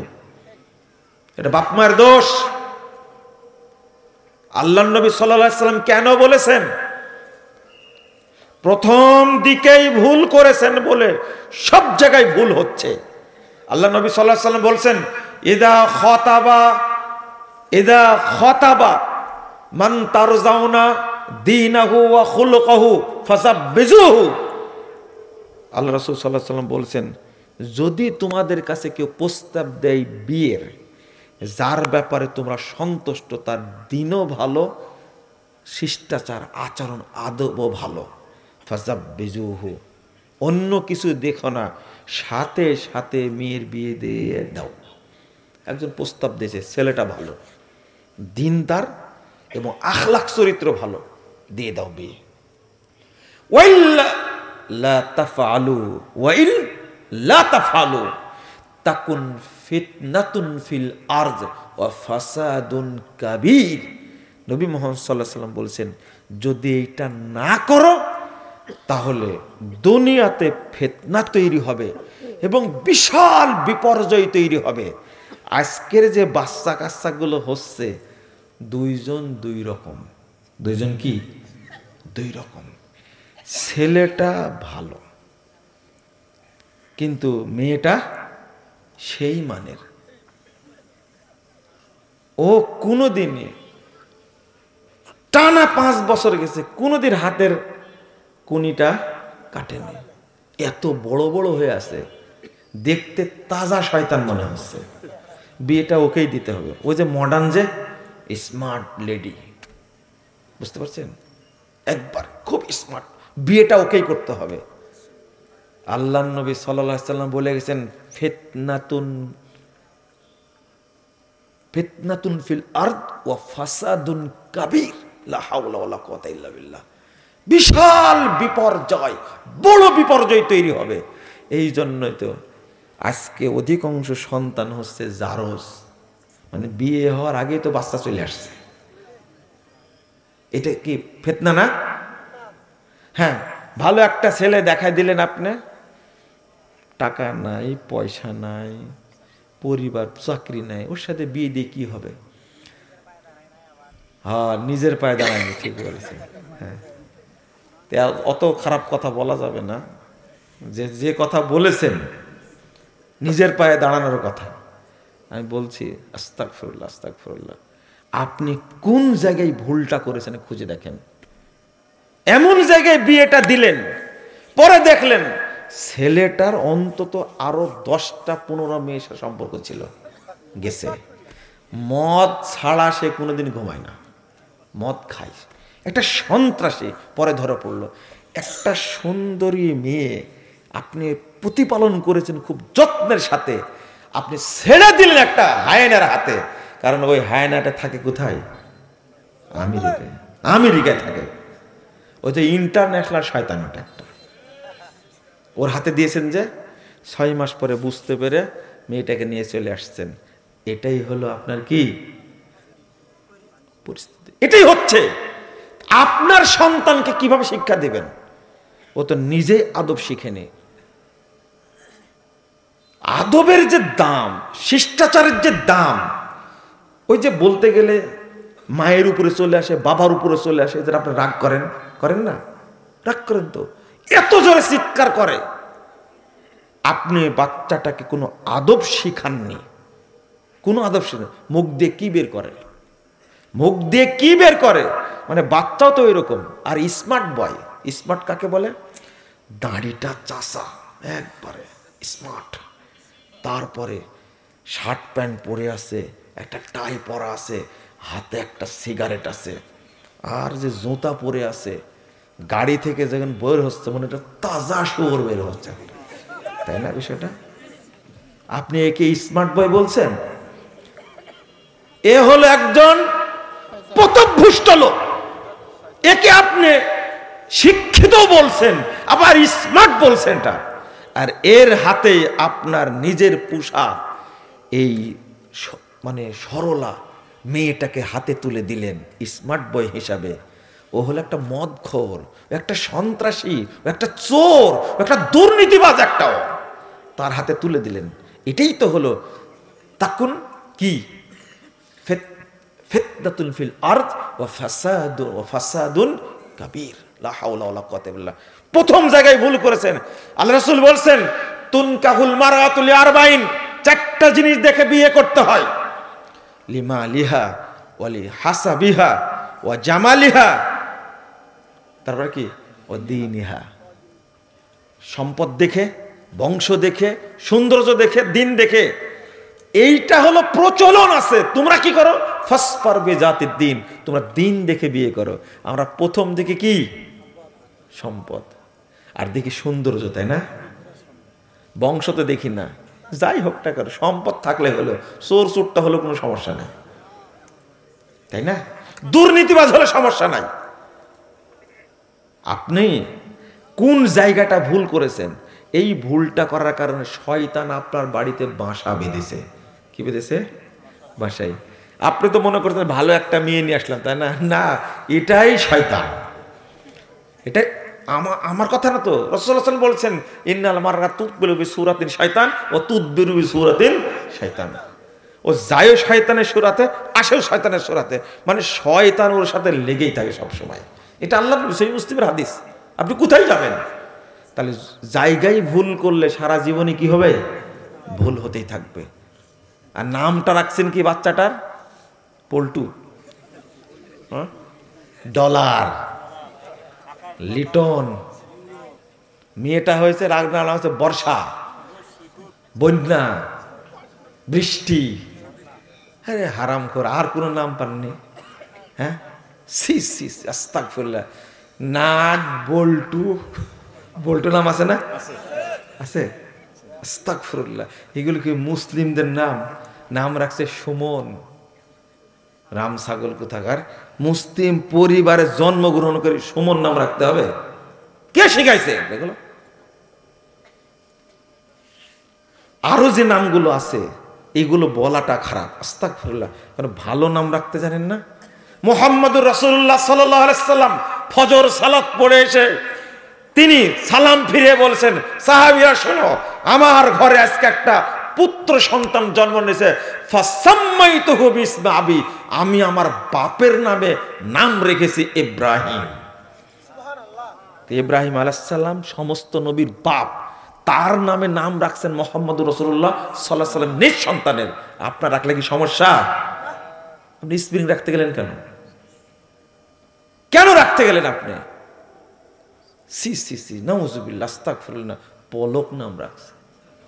এটা বাপ মায়ের দোষ। আল্লাহর নবী সাল্লাল্লাহু আলাইহি সাল্লাম কেন বলেছেন? প্রথম দিকেই ভুল করেছেন বলে সব জায়গায় ভুল হচ্ছে। আল্লাহ নবী সাল্লাল্লাহু আলাইহি সাল্লাম বলছেন, ইদা খাতাবা মান তারজাউনা দীনাহু ওয়া খুলুকাহু ফাসাব্বিজুহু। আল্লাহ রাসূল সাল্লাল্লাহু আলাইহি সাল্লাম বলছেন, যদি তোমাদের কাছে কেউ প্রস্তাব দেয় বিয়ের, যার ব্যাপারে তোমরা সন্তুষ্ট, তার দিনও ভালো, শিষ্টাচার আচরণ আদবও ভালো, ফাসাব্বিজুহু, অন্য কিছু দেখো না, সাথে সাথে মেয়ের বিয়ে দিয়ে দাও। একজন প্রস্তাব দিয়েছে, ছেলেটা ভালো, দিনদার এবং আখলাক চরিত্র ভালো, দিয়ে দাও বিয়ে। ওয়াইল্লা লা তাফআলু ওয়াইল লা তাফআলু তাকুন ফিতনাতুন ফিল আরদ ওয়া ফাসাদুন কাবীর। নবী মুহাম্মদ সাল্লাল্লাহু আলাইহি ওয়াসাল্লাম বলছেন, যদি এটা না করো তাহলে দুনিয়াতে ফিতনা তৈরি হবে এবং বিশাল বিপর্যয় তৈরি হবে। আজকের যে বাচ্চা কাচ্চাগুলো হচ্ছে, দুইজন দুই রকম। দুইজন কি? দুই রকম। ছেলেটা ভালো কিন্তু মেয়েটা সেই মানের। ও কোনোদিনে টানা 5 বছর গেছে, কোনোদিন হাতের কুনিটা কাটেনি, এত বড় বড় হয়ে আছে, দেখতে তাজা শয়তান মনে হচ্ছে। বিয়েটা ওকেই দিতে হবে। ওই যে মডার্ন যে স্মার্ট লেডি, বুঝতে পারছেন? একবার খুব স্মার্ট, বিয়েটা ওকেই করতে হবে। আল্লাহর নবী সাল্লাল্লাহু আলাইহি ওয়াসাল্লাম বলে গেছেন, ফিতনাতুন ফিল আরদ ওয়া ফাসাদুন কাবীর, লা হাওলা ওয়ালা কুওয়াতা ইল্লা বিল্লাহ। বিশাল বিপর্যয়, বড় বিপর্যয় তৈরি হবে। এই জন্যই তো আজকে অধিকাংশ সন্তান হচ্ছে জারজ, মানে বিয়ে হওয়ার আগে তো বাচ্চা চলে আসছে। এটা কি ফিতনা না? হ্যাঁ, ভালো একটা ছেলে দেখাই দিলেন আপনি, টাকা নাই, পয়সা নাই, পরিবার, চাকরি নাই, ওর সাথে বিয়ে দিয়ে কি হবে? হ্যাঁ, নিজের পায়ে দাঁড়ায়নি, ঠিক বলেছেন। হ্যাঁ, অত খারাপ কথা বলা যাবে না। যে কথা বলেছেন নিজের পায়ে দাঁড়ানোর কথা, আমি বলছি আস্তাগফিরুল্লাহ, আস্তাগফিরুল্লাহ। আপনি কোন জায়গায় ভুলটা করেছেন খুঁজে দেখেন। এমন জায়গায় বিয়েটা দিলেন, পরে দেখলেন ছেলেটার অন্তত আরো 10টা-15 মেয়ের সাথে সম্পর্ক ছিল, গেছে। মদ ছাড়া সে কোনোদিন ঘুমায় না, মদ খায়, একটা সন্ত্রাসী। পরে ধরা পড়লো। একটা সুন্দরী মেয়ে আপনি প্রতিপালন করেছেন খুব যত্নের সাথে, আপনি ছেড়ে দিলেন একটা হায়নার হাতে। কারণ ওই হায়নাটা থাকে কোথায়? আমেরিকায় থাকে। ওই তো ইন্টারন্যাশনাল শয়তান, ওটা একটা ওর হাতে দিয়েছেন। যে 6 মাস পরে বুঝতে পেরে মেয়েটাকে নিয়ে চলে আসছেন। এটাই হলো আপনার কি পরিস্থিতি? এটাই হচ্ছে। আপনার সন্তানকে কিভাবে শিক্ষা দিবেন? ও তো নিজেই আদব শিখেনি। আদবের যে দাম, শিষ্টাচারের যে দাম, ওই যে বলতে গেলে মায়ের উপরে চলে আসে, বাবার উপরে চলে আসে। যারা আপনি রাগ করেন না? রাগ করেন তো, এত জোরে চিৎকার করে। আপনি বাচ্চাটাকে কোনো আদব শিখাননি, কোনো আদব শিখান। মুখ দিয়ে কি বের করে? মুখ দিয়ে কি বের করে? মানে বাচ্চাও তো এরকম। আর স্মার্ট বয়, স্মার্ট কাকে বলে? দাড়িটা চাষা, একবারে স্মার্ট। তারপরে শার্ট প্যান্ট পরে আছে, একটা টাই পরা আছে, হাতে একটা সিগারেট আছে, আর যে জুতা পরে আছে, গাড়ি থেকে যখন বের হচ্ছে মানে এটা তাজা শুয়োর বের হচ্ছে, তাই না বিষয়টা? আপনি একে স্মার্ট বয় বলছেন? এ হলো একজন পথভ্রষ্ট লোক। একে আপনি শিক্ষিত বলছেন, আবার স্মার্ট বলছেন। আর এর হাতে আপনার নিজের পোশাক, এই মানে সরলা মেয়েটাকে হাতে তুলে দিলেন স্মার্ট বয় হিসাবে। ও হলো একটা মদখোর, একটা সন্ত্রাসী, একটা চোর, একটা দুর্নীতিবাজ, একটাও তার হাতে তুলে দিলেন। এটাই তো হলো তাকুন কি ফিতনাতুন ফিল আরদ ওয়া ফাসাদুন কাবীর, লা হাওলা ওয়ালা কুওয়াতা ইল্লা বিল্লাহ। প্রথম জায়গায় ভুল করেছেন। আল্লাহ রাসূল বলছেন তুনকাহুল মারআতু লিআরবাইন, চারটা জিনিস দেখে বিয়ে করতে হয়। লিমালিহা ওয়া লিহাসাবিহা ওয়া জামালিহা, তারপর কি ও দীনিহা, সম্পদ দেখে, বংশ দেখে, সৌন্দর্য দেখে, দিন দেখে। এইটা হলো প্রচলন আছে। তোমরা কি করো? ফাসফার বিজাতিদ দ্বীন, তোমরা দিন দেখে বিয়ে করো। আমরা প্রথম দিকে কি সম্পদ আর দেখি সৌন্দর্য, তাই না? বংশ তো দেখি না। যাই হোক না করো, সম্পদ থাকলে হলো, চোর চোরটা হলো কোনো সমস্যা নাই, তাই না? দুর্নীতিবাজ হলে সমস্যা নাই। আপনি কোন জায়গাটা ভুল করেছেন? এই ভুলটা করার কারণে শয়তান আপনার বাড়িতে বাসা বেঁধেছে। কি বেঁধেছে? বাসায়। আপনি তো মনে করতেন ভালো একটা মেয়ে নিয়ে আসলাম, তাই না? না, এটাই শয়তান। এটা আমার কথা না তো, রাসূলুল্লাহ সাল্লাল্লাহু আলাইহি ওয়াসাল্লাম বলছেন ইন্নাল মাররা তুকবিলু বিসূরাতিন শাইতান ওয়া তুদবিরু বিসূরাতিন শাইতান। ও যায় শয়তানের সূরাতে, আসেও শয়তানের সূরাতে, মানে শয়তান ওর সাথে লেগেই থাকে সব সময়। এটা আল্লাহর সহিহ মুসলিমের হাদিস। আপনি কোথায় যাবেন? তাহলে জায়গায় ভুল করলে সারা জীবনে কি হবে? ভুল হতেই থাকবে। আর নামটা রাখছেন কি বাচ্চাটার? পল্টু, ডলার, লিটন। মেয়েটা হয়েছে নাম হচ্ছে বর্ষা, বন্যা, বৃষ্টি। আরে হারামখোর, আর কোনো নাম পাননি? হ্যাঁ, আস্তাগফিরুল্লাহ। নাট, বল্টু, বল্টু নাম আছে না? আছে। আস্তাগফিরুল্লাহ। এগুলো কি মুসলিমদের নাম? নাম রাখছে সুমন। রাম ছাগল কোথাকার। মুসলিম পরিবারে জন্মগ্রহণ করে সুমন নাম রাখতে হবে? কে শিখাইছে এগুলো? আরো যে নামগুলো আছে এগুলো বলাটা খারাপ। আস্তাগফিরুল্লাহ। কারণ ভালো নাম রাখতে জানেন না। মুহাম্মদুর রাসূলুল্লাহ সাল্লাল্লাহু আলাইহি সাল্লাম ফজর সালাত পড়ে এসে তিনি সালাম ফিরে বলছেন, সাহাবীরা শোনো, আমার ঘরে আজকে একটা পুত্র সন্তান জন্ম নিয়েছে, ফাসাম্মাইতুহু বিসমি আবি, আমি আমার বাপের নামে নাম রেখেছি ইব্রাহিম। সুবহানাল্লাহ। ইব্রাহিম আলাইহিস সালাম সমস্ত নবীর বাপ, তার নামে নাম রাখছেন মুহাম্মদুর রাসূলুল্লাহ সাল্লাল্লাহু আলাইহি সাল্লাম নিজ সন্তানের। আপনার রাখলে কি সমস্যা? আপনি স্প্রিং রাখতে গেলেন কেন? কেন রাখতে গেলেন আপনি? সি সি সি, নাউযুবিল্লাহ, আস্তাগফিরুল্লাহ। পলক নাম রাখছে,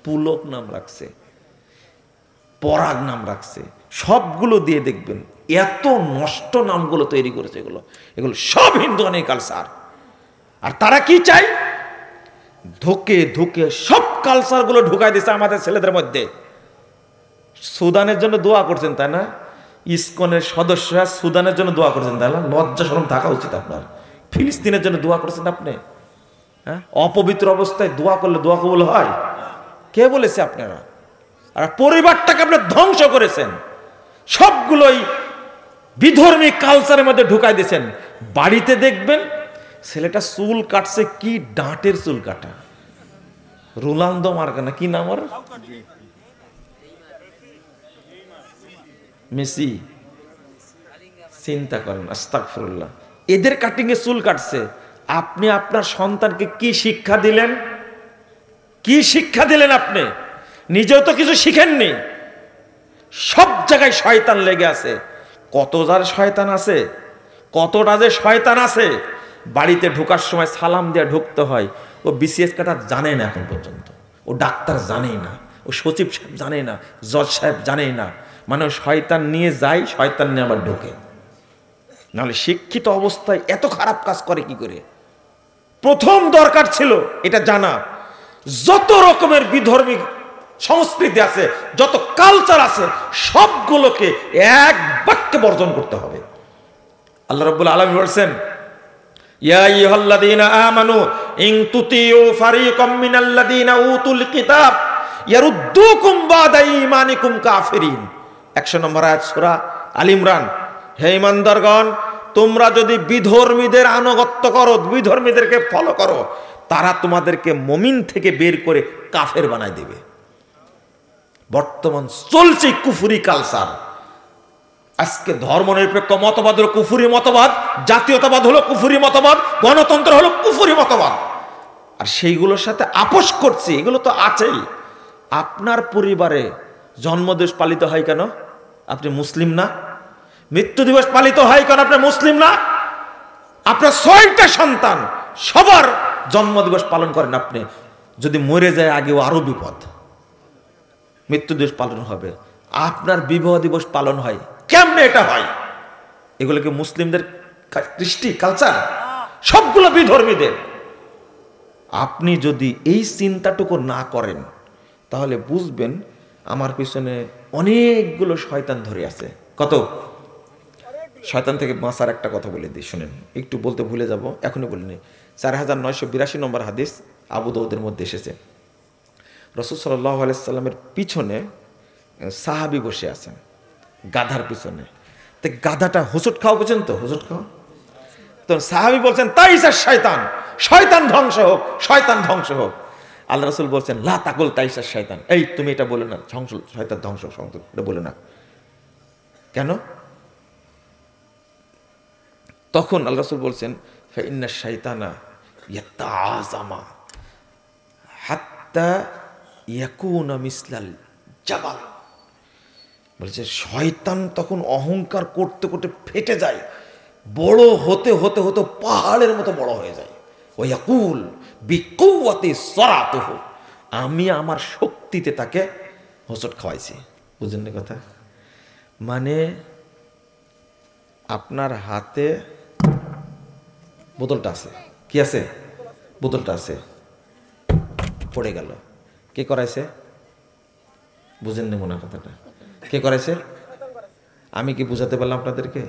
পুলক নাম রাখছে, পরাগ নাম রাখছে, সবগুলো দিয়ে দেখবেন এত নষ্ট নামগুলো তৈরি করেছে। এগুলো সব হিন্দুয়ানি কালচার। আর তারা কি চায়? ধোকে ধোকে সব কালচার গুলো ঢুকাই দিচ্ছে আমাদের ছেলেদের মধ্যে। সুদানের জন্য দোয়া করছেন, তাই না? ইসকনের সদস্যরা সুদানের জন্য দোয়া করছেন, তাই না? লজ্জা শরম থাকা উচিত আপনার। ফিলিস্তিনের জন্য দোয়া করছেন আপনি? হ্যাঁ, অপবিত্র অবস্থায় দোয়া করলে দোয়া কবুল হয়? কে বলেছে আপনারা? আর পরিবারটাকে আপনারা ধ্বংস করেছেন। সবগুলোই বিধর্মী কালচারের মধ্যে ঢুকাই দিয়েছেন। বাড়িতে দেখবেন ছেলেটা চুল কাটছে, কি ডাঁটের চুল কাটা, রোনালদো মার্কা না কি নাম ওর, মেসি। চিন্তা করেন, আস্তাগফিরুল্লাহ। এদের কাটিং এ চুল কাটছে। আপনি আপনার সন্তানকে কি শিক্ষা দিলেন? কি শিক্ষা দিলেন? আপনি নিজেও তো কিছু শিখেননি। সব জায়গায় শয়তান লেগে আছে। কত যার শয়তান আছে, কতটা যে শয়তান আছে। বাড়িতে ঢোকার সময় সালাম দিয়ে ঢুকতে হয়। ও বিসিএস কাটা জানে না এখন পর্যন্ত, ও ডাক্তার জানেই না, ও সচিব সাহেব জানে না, জজ সাহেব জানেই না। মানে শয়তান নিয়ে যায়, শয়তান নিয়ে আবার ঢোকে। নাহলে শিক্ষিত অবস্থায় এত খারাপ কাজ করে কি করে? প্রথম দরকার ছিল এটা জানা, যত রকমের বিধর্মী সংস্কৃতি আছে, যত কালচার আছে, সবগুলোকে এক বাক্যে বর্জন করতে হবে। আল্লাহ রাব্বুল আলামিন বলেন, ইয়া আইয়ুহাল্লাযীনা আমানু ইন তুতিউ ফারীকাম মিনাল্লাযীনা উতুল কিতাব ইয়ারুদ্দুকুম বাদা ঈমানিকুম কাফিরিন। 100 নম্বর আয়াত সূরা আল ইমরান। হে ঈমানদারগণ, তোমরা যদি বিধর্মীদের আনুগত্য করো, বিধর্মীদেরকে ফলো করো, তারা তোমাদেরকে মুমিন থেকে বের করে কাফের বানায় দেবে। বর্তমান চলছে কুফরি কালচার। আজকে ধর্মনিরপেক্ষ মতবাদ হলো কুফুরি মতবাদ, জাতীয়তাবাদ হলো কুফুরি মতবাদ, গণতন্ত্র হলো কুফুরি মতবাদ, আর সেইগুলোর সাথে আপোষ করছি। এগুলো তো আছেই। আপনার পরিবারে জন্মদিবস পালিত হয় কেন? আপনি মুসলিম না? মৃত্যু দিবস পালিত হয় কেন? আপনি মুসলিম না? আপনার 6টা সন্তান, সবার জন্মদিবস পালন করেন আপনি। যদি মরে যায় আগেও আরো বিপদ। মৃত্যু দিবস পালন হবে, আপনার বিবাহ দিবস পালন হয়, কেমনে এটা হয়? এগুলো কি মুসলিমদের কৃষ্টি কালচার? সবগুলো বিধর্মীদের। আপনি যদি এই চিন্তাটুকু না করেন তাহলে বুঝবেন আমার পিছনে অনেকগুলো শয়তান ধরে আছে। কত শয়তান থেকে বাঁচার একটা কথা বলে দিই, শুনেন, একটু বলতে ভুলে যাব, এখনই বলিনি। 4982 নম্বর হাদিস আবু দাউদের মধ্যে এসেছে। রাসূল সাল্লাল্লাহু আলাইহি সাল্লামের পিছনে সাহাবী বসে আছেন, গাধার পিছনে। তো গাধাটা হোঁচট খাওয়া পর্যন্ত, হোঁচট খাওয়া, তো সাহাবী বলছেন তাইসার শয়তান, শয়তান ধ্বংস হোক, শয়তান ধ্বংস হোক। আল্লাহ রাসূল বলছেন লা তাকুল তাইসার শয়তান, এই তুমি এটা বলে না, শয়তান ধ্বংস, এটা বলে না। কেন? তখন আল্লাহ রাসূল বলছেন ফাইন্না শাইতানা ইয়াতাআযামা হাত্তা ইয়াকুনা মিসলাল জাবাল। বলছে শয়তান তখন অহংকার করতে করতে ফেটে যায়, বড় হতে হতে হতে পাহাড়ের মতো বড় হয়ে যায়। ওয়া ইয়াকুল বিকুওয়াতি সরাতুহু, আমি আমার শক্তিতে তাকে হোঁচট খাওয়াইছি। বুঝলেন না কথা? মানে আপনার হাতে বোতলটা আছে, কি আছে? বোতলটা আছে, পড়ে গেল, কে করাইছে? বুঝেন না মনে কথাটা? কে করাইছে? আমি কি বুঝাতে পারলাম আপনাদেরকে?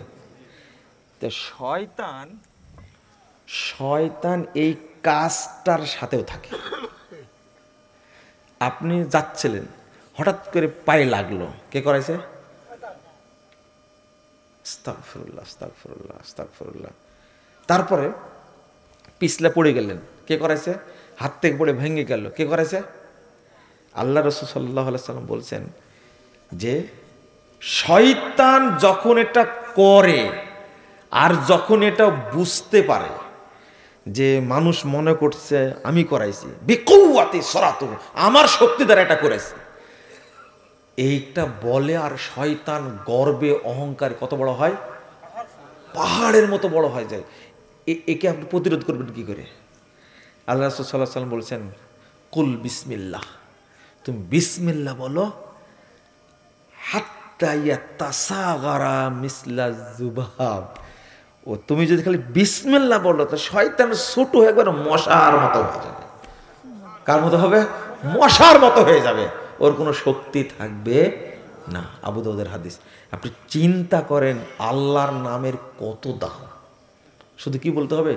তো শয়তান এই কাজটার সাথেও থাকে। আপনি যাচ্ছিলেন, হঠাৎ করে পায়ে লাগলো, কে করাইছে? আস্তাগফিরুল্লাহ, আস্তাগফিরুল্লাহ, আস্তাগফিরুল্লাহ। তারপরে পিছলে পড়ে গেলেন, কে করাইছে? হাত থেকে পড়ে ভেঙে গেল, কে করাইছে? আল্লাহ রাসূল সাল্লাল্লাহু আলাইহি সাল্লাম বলছেন যে শয়তান যখন এটা করে আর যখন এটা বুঝতে পারে যে মানুষ মনে করছে আমি করাইছি, বিকুওয়াতি সরাতু, আমার শক্তি দ্বারা এটা করেছে, এইটা বলে, আর শয়তান গর্বে অহংকার কত বড় হয়? পাহাড়ের মতো বড় হয়ে যায়। একে আপনি প্রতিরোধ করবেন কি করে? আল্লাহ রাসূল সাল্লাল্লাহু আলাইহি সাল্লাম বলছেন কুল বিসমিল্লাহ, তুমি বিসমিল্লাহ বলো, হাত্তা ইয়াতাসাগারা মিসলা যুবাব। ও তুমি যদি খালি বিসমিল্লাহ বলো তো শয়তান ছোট হয়ে একবার মশার মতো হয়ে যাবে। কার মতো হবে? মশার মতো হয়ে যাবে, ওর কোনো শক্তি থাকবে না। আবু দাউদের হাদিস। আপনি চিন্তা করেন আল্লাহর নামের কত দাম। শুধু কি বলতে হবে?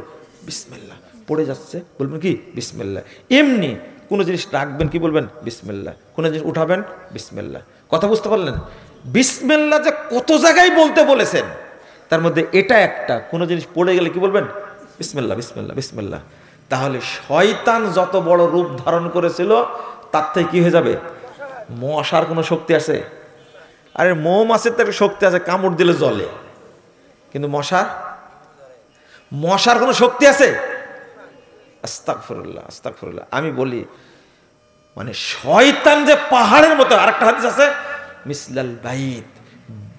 বিসমিল্লাহ। পড়ে যাচ্ছে বলবেন কি? বিসমিল্লাহ। এমনি কোনো জিনিস রাখবেন কি বলবেন? বিসমিল্লাহ। কোনো জিনিস উঠাবেন? বিসমিল্লাহ। কথা বুঝতে পারলেন? বিসমিল্লাহ যে কত জায়গায় বলতে বলেছেন, তার মধ্যে এটা একটা। কোনো জিনিস পড়ে গেলে কি বলবেন? বিসমিল্লাহ, বিসমিল্লাহ, বিসমিল্লাহ। তাহলে শয়তান যত বড় রূপ ধারণ করেছিল তার থেকে কি হয়ে যাবে? মশার কোনো শক্তি আছে? আরে মৌমাছির তো একটা শক্তি আছে, কামড় দিলে জ্বলে, কিন্তু মশার কোনো শক্তি আছে? আস্তাগফিরুল্লাহ, আস্তাগফিরুল্লাহ। আমি বলি মানে শয়তান যে পাহাড়ের মতো, আরেকটা হাদিস আছে মিসলাল বাইত,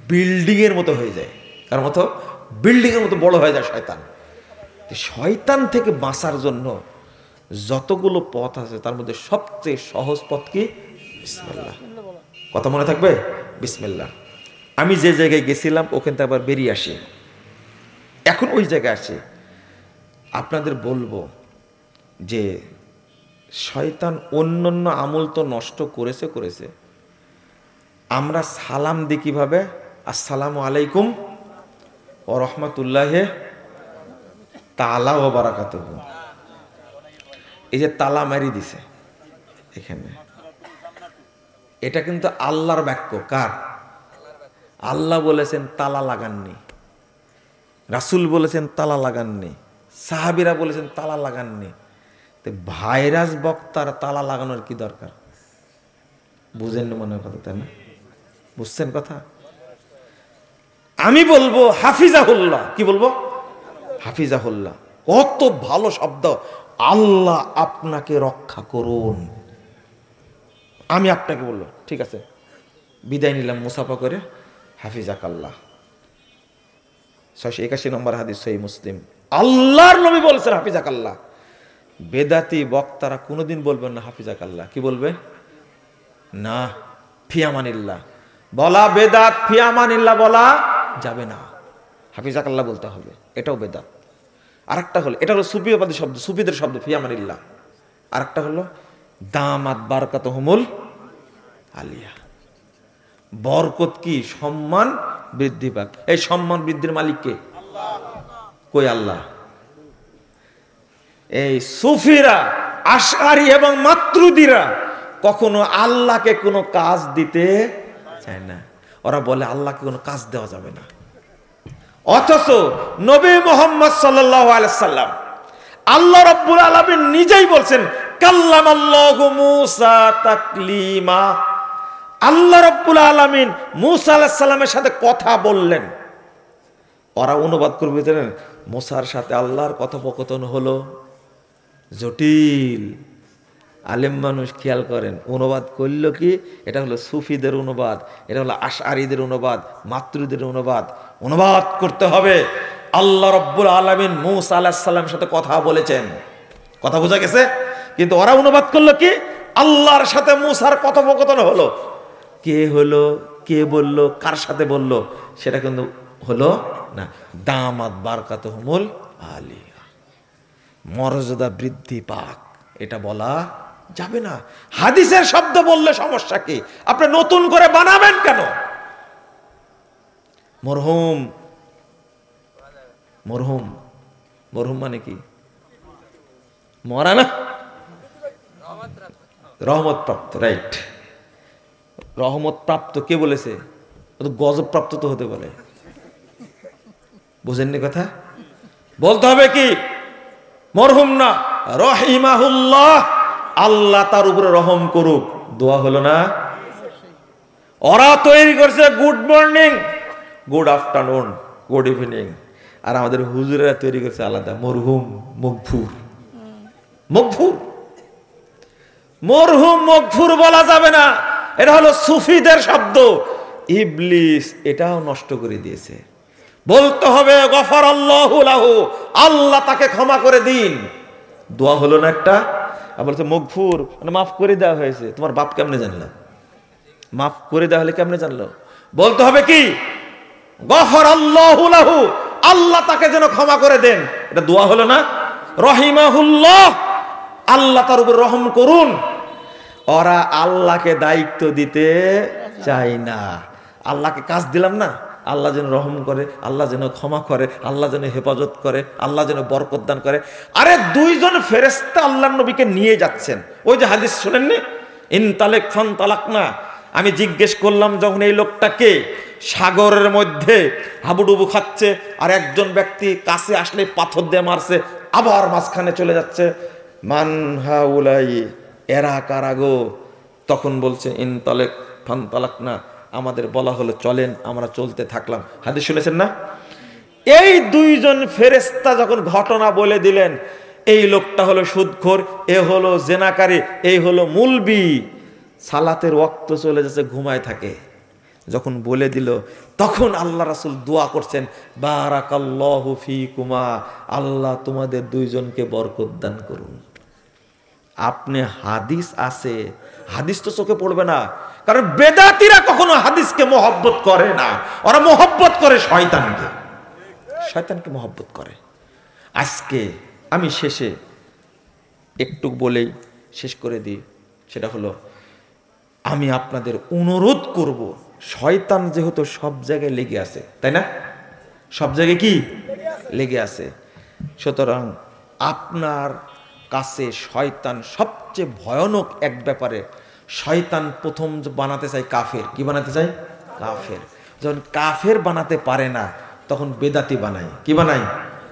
বিল্ডিং এর মতো হয়ে যায়। কার মতো? বিল্ডিং এর মতো বড় হয়ে যায় শয়তান। শয়তান থেকে বাঁচার জন্য যতগুলো পথ আছে তার মধ্যে সবচেয়ে সহজ পথ কি? বিসমিল্লাহ। কথা মনে থাকবে? বিসমিল্লাহ। আমি যে জায়গায় গেছিলাম ওখান থেকে আবার বেরিয়ে আসি, এখন ওই জায়গায় আসি। আপনাদের বলবো যে শয়তান অন্যান্য আমল তো নষ্ট করেছে। আমরা সালাম দিই কিভাবে? আসসালামু আলাইকুম ও রহমতুল্লাহে তাআলা ওয়া বারাকাতুহু। এই যে তালা মারি দিছে এখানে, এটা কিন্তু আল্লাহর বাক্য। কার? আল্লাহ বলেছেন তালা লাগাননি, রাসূল বলেছেন তালা লাগাননি, সাহাবীরা বলেছেন তালা লাগাননি। তো ভাইরাস বক্তার তালা লাগানোর কি দরকার? বুঝেন মনে কথা, তাই না? বুঝছেন কথা? আমি বলবো হাফিজাহুল্লাহ। কি বলবো? হাফিজাহুল্লাহ। কত ভালো শব্দ, আল্লাহ আপনাকে রক্ষা করুন। আমি আপনাকে বললো ঠিক আছে, বিদায় নিলাম মুসাফা করে, হাফিজাকাল্লাহ। 681 নম্বর হাদিস, সহিহ মুসলিম। আল্লাহর নবী বলছেন হাফিজাকাল্লাহ। বেদাতি বক্তারা কোনোদিন বলবেন না হাফিজাকাল্লাহ। কি বলবে? না, ফিয়ামানিল্লাহ বলা বেদাত, ফিয়ামানিল্লাহ বলা যাবে না, হাফিজাকাল্লাহ বলতে হবে, এটাও বেদাত। আরেকটা হলো, এটা হলো সুফিবাদী শব্দ, সুফিদের শব্দ ফিয়ামানিল্লাহ। আরেকটা হলো দামাত বারাকাতুহুমুল আলিয়া, বরকত কি? সম্মান বৃদ্ধি পাক। এই সম্মান বৃদ্ধির মালিক কে? কই? আল্লাহ। এই সুফিরা, আশআরি এবং মাতরুদিরা কখনো আল্লাহকে কোনো কাজ দিতে চায় না। ওরা বলে আল্লাহকে কোনো কাজ দেওয়া যাবে না। অথচ নবী মুহাম্মদ সাল্লাল্লাহু আলাইহি সাল্লাম, আল্লাহ রাব্বুল আলামিন নিজেই বলছেন কাল্লামাল্লাহু মূসা তাকলিমা। আল্লাহ রাব্বুল আলামিন মূসা আলাইহিস সালামের সাথে কথা বললেন। ওরা অনুবাদ করবে জানেন, মূসার সাথে আল্লাহর কথোপকথন হলো জটিল। আলেম মানুষ খেয়াল করেন, অনুবাদ করলো কি? এটা হলো সুফিদের অনুবাদ, এটা হলো আশআরীদের অনুবাদ, মাতরুদের অনুবাদ। অনুবাদ করতে হবে আল্লাহ রাব্বুল আলামিন মূসা আলাইহিস সালামের সাথে কথা বলেছেন। কথা বোঝা গেছে? কিন্তু ওরা অনুবাদ করলো কি? আল্লাহর সাথে মূসার কথোপকথন হলো। কে হলো, কে বলল, কার সাথে বলল, সেটা কিন্তু হলো না। দামাত বারাকাতুহুমুল আলিয়া, মর্যাদা বৃদ্ধি পাক, এটা বলা যাবে না। হাদিসের শব্দ বললে সমস্যা কি? আপনি নতুন করে বানাবেন কেন? মরহুম, মরহুম, মরহুম মানে কি? মরা না, রহমত প্রাপ্ত। রাইট, রহমত প্রাপ্ত কে বলেছে? গজব প্রাপ্ত তো হতে পারে। বুঝেননি কথা? বলতে হবে কি? মরহুম না, রহিমাহুল্লাহ, আল্লাহ তার উপরে রহম করুক। দোয়া হলো না? ওরা তৈরি করছে good morning, good afternoon, good evening, আর আমাদের হুজুরেরা তৈরি করছে আলাদা, মরহুম, মগফুর। মগফুর, মরহুম মগফুর বলা যাবে না, এটা হলো সুফিদের শব্দ। ইবলিস এটাও নষ্ট করে দিয়েছে। বলতে হবে গফারাল্লাহু লাহু, আল্লাহ তাকে ক্ষমা করে দিন। দোয়া হলো না একটা? বলছে মগফুর মানে মাফ করে দেওয়া হয়েছে। তোমার বাপ কেমনে জানলো? মাফ করে দেওয়া হলে কেমনে জানলো? বলতে হবে কি? গফারাল্লাহু লাহু, আল্লাহ তাকে যেন ক্ষমা করে দেন। এটা দোয়া হলো না? রহিমাহুল্লাহ, আল্লাহ তার উপর রহম করুন। ওরা আল্লাহকে দায়িত্ব দিতে চায় না। আল্লাহকে কাজ দিলাম না, আল্লাহ যেন রহম করে, আল্লাহ যেন ক্ষমা করে, আল্লাহ যেন হেফাজত করে, আল্লাহ যেন বরকত দান করে। আরে দুইজন ফেরেশতা আল্লাহর নবীকে নিয়ে যাচ্ছেন। ওই যে হাদিস শুনেননি, ইনতালেক ফান তালাক না। আমি জিজ্ঞেস করলাম যখন এই লোকটাকে, সাগরের মধ্যে হাবুডুবু খাচ্ছে, আর একজন ব্যক্তি কাছে আসলে পাথর দিয়ে মারছে, আবার মাঝখানে চলে যাচ্ছে। মান হাউলাই, এরা কারা গো? তখন বলছে ইনতালেক ফান তালাক না, আমাদের বলা হলো চলেন, আমরা চলতে থাকলাম। হাদিস শুনেছেন না? এই দুইজন ফেরেশতা যখন ঘটনা বলে দিলেন, এই লোকটা হলো সুদখোর, এ হলো জেনাকারী, এই হলো মুলবি, সালাতের ওয়াক্ত চলে যাচ্ছে, ঘুমায় থাকে। যখন বলে দিল, তখন আল্লাহ রাসূল দোয়া করছেন, বারাকাল্লাহু ফিকুমা, আল্লাহ তোমাদের দুইজনকে বরকত দান করুন। আপনি হাদিস আছে, হাদিস তো চোখে পড়বে না, কারণ বেদাতীরা কখনো হাদিসকে মহব্বত করে না, ওরা মহব্বত করে শয়তানকে, শয়তানকে মহব্বত করে। আজকে আমি শেষে একটু বলেই শেষ করে দিই, সেটা হলো আমি আপনাদের অনুরোধ করব, শয়তান যেহেতু সব জায়গায় লেগে আছে, তাই না? সব জায়গায় কি লেগে আছে, সুতরাং আপনার কাছে শয়তান সবচেয়ে ভয়ানক এক ব্যাপারে, শয়তান প্রথম বানাতে চায় কাফের। কি বানাতে চায়? কাফের। যখন কাফের বানাতে পারে না, তখন বেদাতি বানায়। কি বানায়?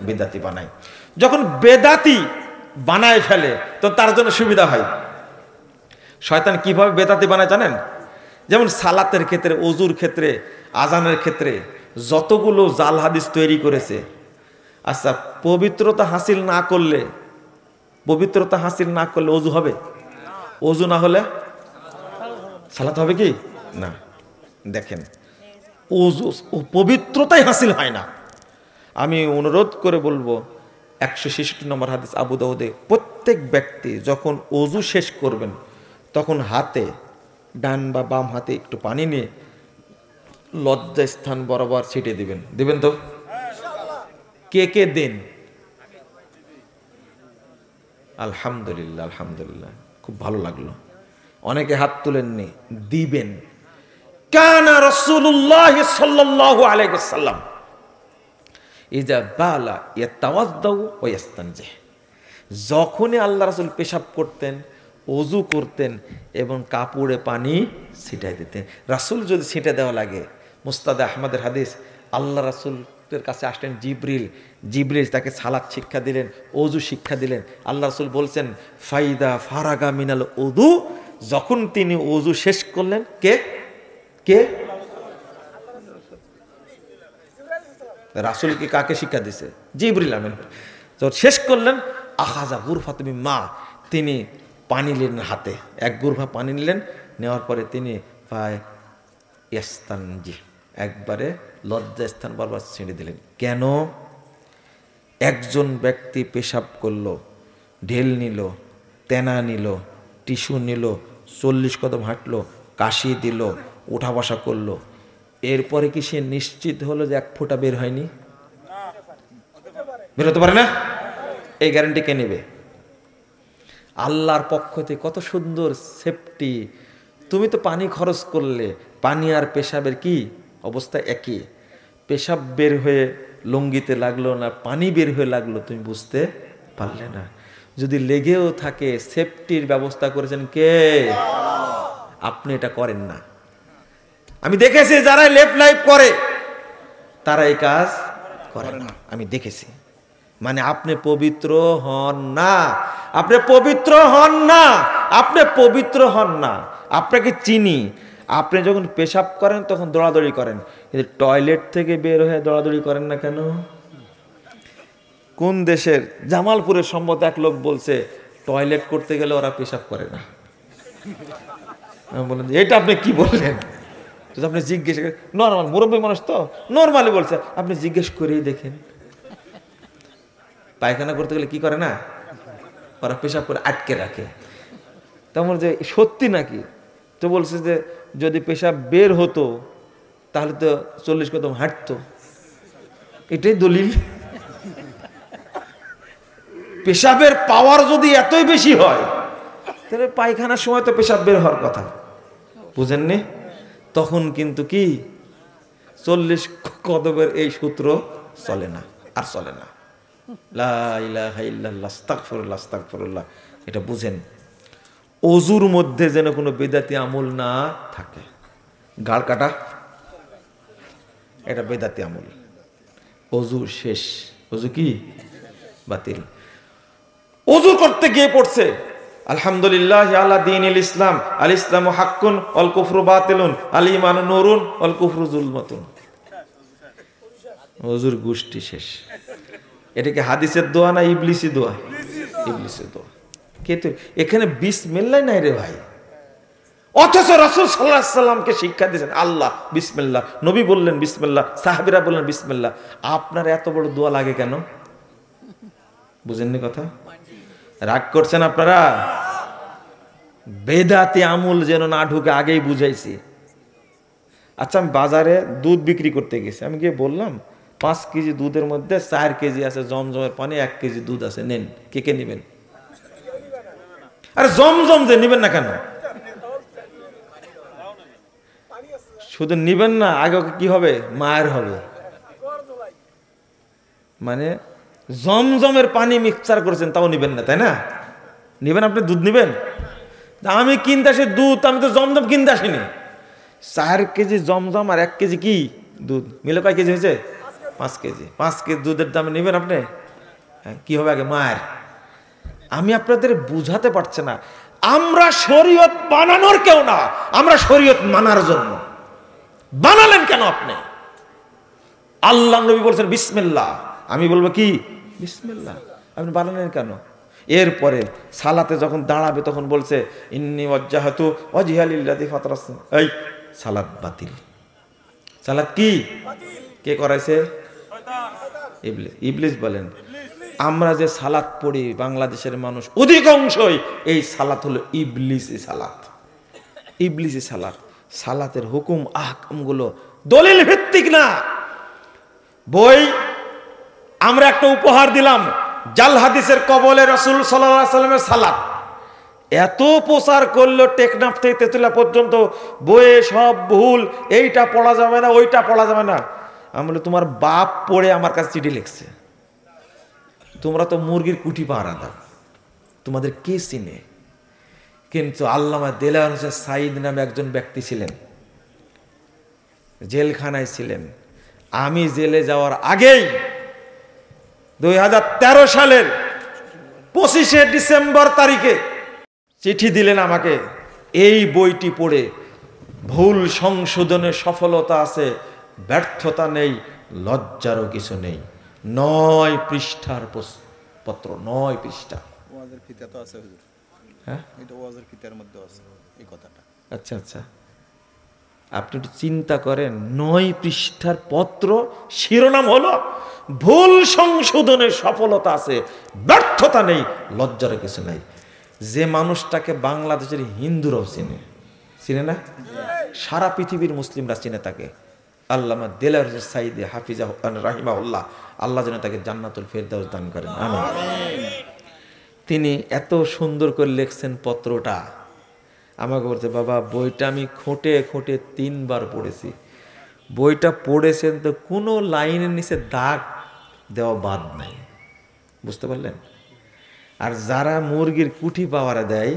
বেদাতি বানায়। যখন বেদাতি বানায় ফেলে, তো তার জন্য সুবিধা হয়। শয়তান কিভাবে বেদাতি বানায় জানেন? যেমন সালাতের ক্ষেত্রে, ওযুর ক্ষেত্রে, আজানের ক্ষেত্রে যতগুলো জাল হাদিস তৈরি করেছে। আচ্ছা, পবিত্রতা হাসিল না করলে অজু হবে? অজু না হলে সালাত হবে কি না? দেখেন, অজু পবিত্রতাই হাসিল হয় না। আমি অনুরোধ করে বলবো, 166 নম্বর হাদিস আবু দাউদে, প্রত্যেক ব্যক্তি যখন অজু শেষ করবেন তখন হাতে, ডান বা বাম হাতে একটু পানি নিয়ে লজ্জা স্থান বরাবর ছিটিয়ে দিবেন। দিবেন তো? কে কে দেন? আলহামদুলিল্লাহ, আলহামদুলিল্লাহ, খুব ভালো লাগলো। অনেকে হাত তুলেননি, দিবেন। কানা রাসূলুল্লাহ সাল্লাল্লাহু আলাইহি ওয়াসাল্লাম ইজা বালা ইয়াতাওয়াদ্দাউ ওয়া ইস্তানজি, যখনই আল্লাহ রাসূল পেশাব করতেন, ওযু করতেন এবং কাপড়ে পানি ছিটাই দিতেন। রাসূল যদি ছিটে দেওয়া লাগে, মুস্তাদে আহমদের হাদিস, আল্লাহ রাসূলের কাছে আসলেন জিবরিল তাকে সালাত শিক্ষা দিলেন, ওযু শিক্ষা দিলেন। আল্লাহ রাসূল বলছেন, ফাইদা ফারাগা মিনাল উযু, যখন তিনি ওযু শেষ করলেন, কে রাসূলকে কাকে শিক্ষা দিছে? জিবরিল আমিন। যখন শেষ করলেন, আখাযা গুরফাত মিন মা, তিনি পানি নিলেন হাতে, এক গুরফা পানি নিলেন, নেওয়ার পরে তিনি পায় ইস্তানজি, একবারে লজ্জা স্থান বারবার ছেড়ে দিলেন। কেন? একজন ব্যক্তি পেশাব করলো, ঢেল নিল, তেনা নিল, টিস্যু নিল, 40 কদম হাঁটলো, কাশি দিল, উঠা বসা করলো, এরপরে কি সে নিশ্চিত হলো যে এক ফোঁটা বের হয়নি? বের হতে পারে না? এই গ্যারান্টি কে নেবে? আল্লাহর পক্ষ থেকে কত সুন্দর সেফটি। তুমি তো পানি খরচ করলে, পানি আর পেশাবের কি অবস্থা একই। পেশাব বের হয়ে লুঙ্গিতে লাগলো না পানি বের হয়ে লাগলো তুমি বুঝতে পারলে না। যদি লেগেও থাকে, সেফটির ব্যবস্থা করেছেন কে? আপনি এটা করেন না। আমি দেখেছি যারা লেফট লাইফ করে তারা এই কাজ করে না, আমি দেখেছি। মানে আপনি পবিত্র হন না, আপনি পবিত্র হন না, আপনি পবিত্র হন না। আপনাকে চিনি, আপনি যখন পেশাব করেন তখন দৌড়াদৌড়ি করেন, কিন্তু টয়লেট থেকে বের হয়ে দৌড়াদৌড়ি করেন না কেন? কোন দেশের জামালপুরের সম্ভবত এক লোক বলছে টয়লেট করতে গেলে ওরা পেশাব করে না। আমি বললাম, এটা আপনি কি বললেন? আপনি জিজ্ঞেস করেন, নর্মাল মুরব্বী মানুষ তো নর্মালি বলছে, আপনি জিজ্ঞেস করেই দেখেন। পায়খানা করতে গেলে কি করে না, ওরা পেশাব করে আটকে রাখে। তেমন যে সত্যি নাকি? তো বলছে যে যদি পেশাব বের হতো তাহলে তো 40 কদম হাঁটতো, এটাই দলিল। পেশাবের পাওয়ার যদি এতই বেশি হয় তাহলে পায়খানার সময় তো পেশাব বের হওয়ার কথা, বুঝেননি? তখন কিন্তু কি 40 কদমের এই সূত্র চলে না, আর চলে না। লা ইলাহা ইল্লাল্লাহ, আস্তাগফিরুল্লাহ, আস্তাগফিরুল্লাহ, এটা বুঝেন। ওযুর মধ্যে যেন কোনো বেদাতি আমল না থাকে। গাল কাটা, এটা বেদাতি আমল। ওযু শেষ, ওযু কি বাতিল। ওযু করতে গিয়ে পড়ছে আলহামদুলিল্লাহ আলা দীনিল ইসলাম, আল ইসলামু হাক্কুন ওয়াল কুফরু বাতিলুন, আল ঈমানু নূরুন ওয়াল কুফরু যুলমাতুন। ওযুর গোষ্ঠী শেষ। এটা কি হাদিসের দোয়া না ইবলিসি দোয়া? ইবলিসের দোয়া। কে তো এখানে বিসমিল্লাহ নাই রে ভাই, অথচ রাসূল সাল্লাল্লাহু আলাইহি সাল্লামকে শিক্ষা দিয়েছেন আল্লাহ বিসমিল্লাহ, নবী বললেন বিসমিল্লাহ, সাহাবীরা বললেন বিসমিল্লাহ। আপনার এত বড় দোয়া লাগে কেন? বুঝেননি কথা? রাগ করছেন আপনারা? বেদাতি আমল যেন না ঢুকে আগেই বুঝাইছি। আচ্ছা, আমি বাজারে দুধ বিক্রি করতে গেছি, আমি গিয়ে বললাম 5 কেজি দুধের মধ্যে 4 কেজি আছে জমজমের পানি, 1 কেজি দুধ আছে, নেন, কে কে নেবেন? আরে জমজম যে নেবেন না কেন? শুধু নিবেন না, আগে কি হবে? মায়ের হবে। মানে জমজমের পানি মিক্সচার করেছেন তাও নিবেন না, তাই না? নিবেন, আপনি দুধ নিবেন? আমি কিনতে আসি দুধ, আমি তো জমজম কিনতে আসিনি। 4 কেজি জমজম আর 1 কেজি কি দুধ মিলে কয় কেজি হয়েছে? 5 কেজি। 5 কেজি দুধের দামে নিবেন আপনি? কি হবে আগে? মায়ের। আমি আপনাদের বুঝাতে পারছি না, আমরা শরীয়ত বানানোর কেউ না, আমরা শরীয়ত মানার জন্য। বানালেন কেন আপনি? আল্লাহ নবী বলছেন বিসমিল্লাহ, আমি বলবো কি বিসমিল্লাহ, আপনি বানালেন কেন? এরপরে সালাতে যখন দাঁড়াবে তখন বলছে ইন্নী ওয়াজ্জাহাতু ওয়াজহিয়া লিল্লাযী ফাতারাস, এই সালাত বাতিল। সালাত কি কে করাইছে? ইবলিস। ইবলিস বলেন আমরা যে সালাত পড়ি বাংলাদেশের মানুষ অধিকাংশই এই সালাত হলো ইবলিসি সালাত, ইবলিসি সালাত। সালাতের হুকুম আহকামগুলো দলিল ভিত্তিক না। বই আমরা একটা উপহার দিলাম, জাল হাদিসের কবলে রাসূল সাল্লাল্লাহু আলাইহি ওয়াসাল্লামের সালাত, এত প্রচার করলো টেকনাফ থেকে তেতুলিয়া পর্যন্ত, বইয়ে সব ভুল, এইটা পড়া যাবে না ওইটা পড়া যাবে না। আমি বলি তোমার বাপ পড়ে আমার কাছে চিঠি লিখছে, তোমরা তো মুরগির কুটি পাহারা দাও, তোমাদের কে চিনে? কিন্তু আল্লামা দেলাওয়ার হোসেন সাঈদ নামে একজন ব্যক্তি ছিলেন, জেলখানায় ছিলেন। আমি জেলে যাওয়ার আগেই 2013 সালের 25শে ডিসেম্বর তারিখে চিঠি দিলেন আমাকে, এই বইটি পড়ে ভুল সংশোধনে সফলতা আছে, ব্যর্থতা নেই, লজ্জারও কিছু নেই। 9 পৃষ্ঠার পত্র, 9 পৃষ্ঠা। ওয়াজের ফিতা তো আছে হুজুর, হ্যাঁ এটা ওয়াজের ফিতার মধ্যে আছে এই কথাটা। আচ্ছা আচ্ছা, আপনি একটু চিন্তা করেন, 9 পৃষ্ঠার পত্র, শিরোনাম হলো ভুল সংশোধনের সফলতা আছে, ব্যর্থতা নেই, লজ্জার কিছু নাই। যে মানুষটাকে বাংলাদেশের হিন্দুরাও চিনে, চিনে না? সারা পৃথিবীর মুসলিমরা চিনে তাকে, আল্লামা দেলাওয়ার হোসেন সাঈদী হাফিজাহু রাহিমাহুল্লাহ, আল্লাহ যেন তাকে জান্নাতুল ফেরদাউস দান করেন, আমিন। তিনি এত সুন্দর করে লিখছেন পত্রটা, আমাকে বলছে বাবা বইটা আমি খুঁটে খুঁটে 3 বার পড়েছি। বইটা পড়েছেন তো কোনো লাইনের নিচে দাগ দেওয়া বাদ নাই, বুঝতে পারলেন? আর যারা মুরগির কুঠি পাওয়ারে দেয়,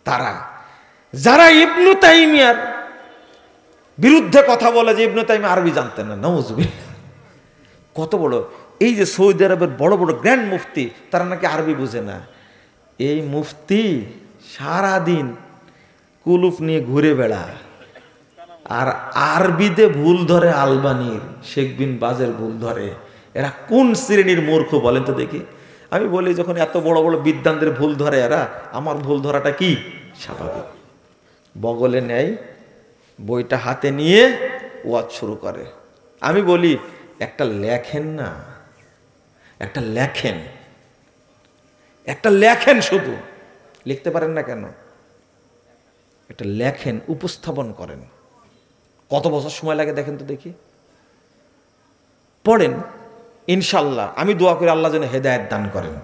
তারা যারা ইবনু তাইমিয়ার বিরুদ্ধে কথা বলে যে ইবনু তাইমিয়া আরবি জানতেন না, নাউজুবিল্লাহ, কত বড় এই যে সৌদি আরবের বড় বড় গ্র্যান্ড মুফতি, তারা নাকি আরবি বুঝে না। এই মুফতি সারাদিন কুলুপ নিয়ে ঘুরে বেড়ায়, আর আরবিতে ভুল ধরে আলবানির, শেখ বিন বাজের ভুল ধরে। এরা কোন শ্রেণীর মূর্খ বলেন তো দেখি? আমি বলি যখন এত বড় বড় বিদ্বানদের ভুল ধরে এরা, আমার ভুল ধরাটা কি স্বাভাবিক। বগলে নেয়, বইটা হাতে নিয়ে ওয়াজ শুরু করে। আমি বলি একটা লেখেন না, একটা লেখেন, একটা লেখেন, শুধু লিখতে পারেন না কেন? একটা লেখেন, উপস্থাপন করেন। কত বছর সময় লাগে দেখেন তো দেখি। পড়েন, ইনশাল্লাহ আমি দোয়া করি আল্লাহ যেন হেদায়েত দান করেন।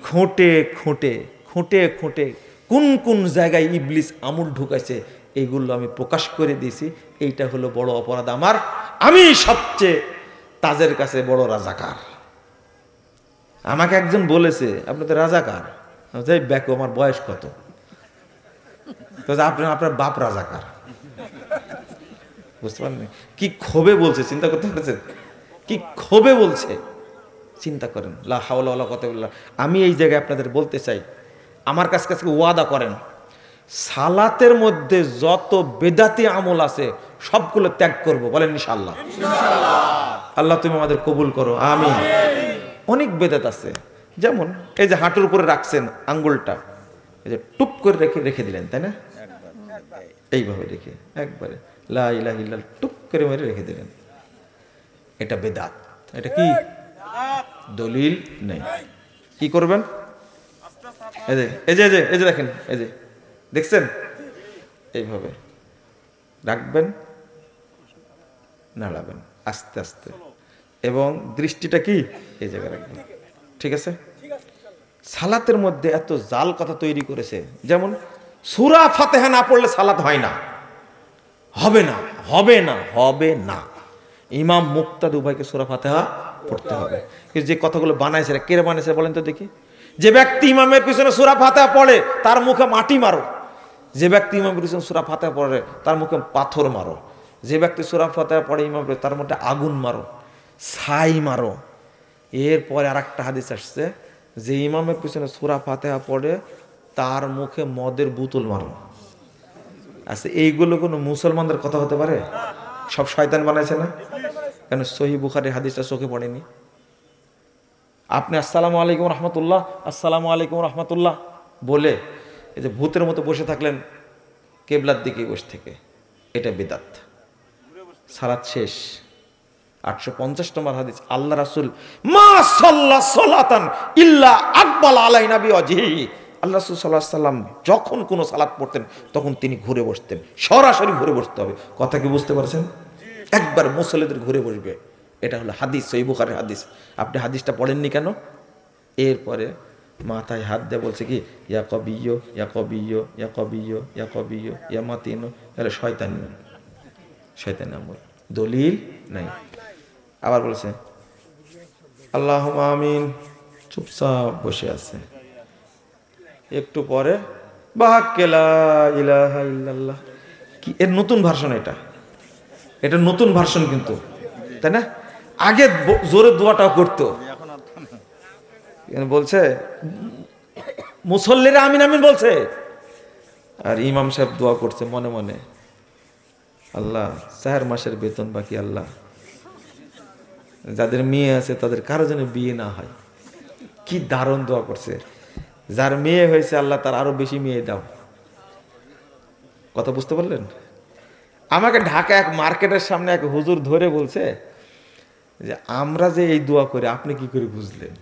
খুঁটে খুঁটে খুঁটে খুঁটে কোন কোন জায়গায় ইবলিস আমূল ঢুকাইছে এইগুলো আমি প্রকাশ করে দিয়েছি। এইটা হলো বড় অপরাধ আমার, আমি সবচেয়ে তাজের কাছে বড় রাজাকার। আমাকে একজন বলেছে আপনি তো রাজাকার, যাই ব্যাকো আমার বয়স কত, আপনার বাপ রাজাকার, বুঝতে পারেন? কি ক্ষোভে বলছে, চিন্তা করতে পেরেছেন? কি ক্ষোভে বলছে, চিন্তা করেন। লা হাওলা ওয়ালা কুওয়াতা ইল্লা বিল্লাহ। আমি এই জায়গায় আপনাদের বলতে চাই, আমার কাছে ওয়াদা করেন, সালাতের মধ্যে যত বেদাতি আমল আছে সবগুলো ত্যাগ করব, বলেন ইনশাআল্লাহ। আল্লাহ তুমি আমাদের কবুল করো, আমিন। অনেক বেদাত আছে, যেমন এই যে হাঁটুর উপরে রাখছেন আঙ্গুলটা, এই যে টুপ করে রেখে রেখে দিলেন, তাই না? এইভাবে রেখে একবারে লা ইলাহা ইল্লাল্লাহ টুপ করে মেরে রেখে দিলেন, এটা বেদাত। এটা কি দলিল নেই। কি করবেন? এই যে এই যে এই যে দেখেন, এই যে দেখছেন, এইভাবে রাখবেন, নাড়াবেন আস্তে আস্তে, এবং দৃষ্টিটা কি এই জায়গায় রাখবেন, ঠিক আছে? সালাতের মধ্যে এত জাল কথা তৈরি করেছে, যেমন সূরা ফাতিহা না পড়লে সালাত হয় না, হবে না, হবে না, হবে না। ইমাম মুক্তাদি উভয়কে সূরা ফাতিহা পড়তে হবে। কিন্তু যে কথাগুলো বানাইছে, কে বানাইছে বলেন তো দেখি? যে ব্যক্তি ইমামের পিছনে সূরা ফাতিহা পড়ে তার মুখে মাটি মারো, যে ব্যক্তি ইমামের পিছনে সূরা ফাতিহা পড়ে তার মুখে পাথর মারো, যে ব্যক্তি সূরা ফাতিহা পড়ে ইমামের তার মধ্যে আগুন মারো, ছাই মারো। এরপরে আর একটা হাদিস আসছে, যে ইমামের পিছনে সূরা ফাতিহা পড়ে তার মুখে মদের বোতল মারো। আচ্ছা, এইগুলো কোনো মুসলমানদের কথা হতে পারে? সব শয়তান বানাইছে না? কেন সহিহ বুখারীর হাদিসটা চোখে পড়েনি? আপনি আসসালামু আলাইকুম রহমতুল্লাহ, আসসালামু আলাইকুম রহমতুল্লাহ বলে এই যে ভূতের মতো বসে থাকলেন কেবলার দিকে বসে থেকে, এটা বিদাত। সালাত শেষ, 850 নম্বর হাদিস, আল্লাহ রাসূল মা সাল্লা সালাতান ইল্লা আকবাল আলাইনা বিওয়াজহিহি, আল্লাহ রাসূল সাল্লাল্লাহু আলাইহি সাল্লাম যখন কোনো সালাত পড়তেন তখন তিনি ঘুরে বসতেন, সরাসরি ঘুরে বসতে হবে। কথা কি বুঝতে পারছেন? একবার মুসল্লিদের ঘুরে বসবে, এটা হলো হাদিস, সহিহ বুখারীর হাদিস। আপনি হাদিসটা পড়েননি কেন? এরপরে মাথায় হাত দিয়ে বলছে কি ইয়া কবিয়্য ইয়া কবিয়্য ইয়া কবিয়্য ইয়া কবিয়্য ইয়া মাতিনো, তাহলে শয়তানি, শয়তানি আমল, দলিল নাই। আবার বলছে আল্লাহুম্মা আমিন, চুপচাপ বসে আছে। একটু পরে বাহাক্কে লা ইলাহা ইল্লাল্লাহ, কি এর নতুন ভার্সন, এটা নতুন ভার্সন কিন্তু, তাই না? আগে জোরে দোয়াটাও করতো, এখন আর তো না। এখানে বলছে মুসল্লিরা আমিন আমিন বলছে, আর ইমাম সাহেব দোয়া করছে মনে মনে, আল্লাহ 4 মাসের বেতন বাকি, আল্লাহ যাদের মেয়ে আছে তাদের কারো যেন বিয়ে না হয়। কি দারুণ দোয়া করছে, যার মেয়ে হয়েছে আল্লাহ তার আরো বেশি মেয়ে দাও। কথা বুঝতে পারলেন? আমাকে ঢাকা এক মার্কেটের সামনে এক হুজুর ধরে বলছে যে আমরা যে এই দোয়া করি আপনি কি করে বুঝলেন?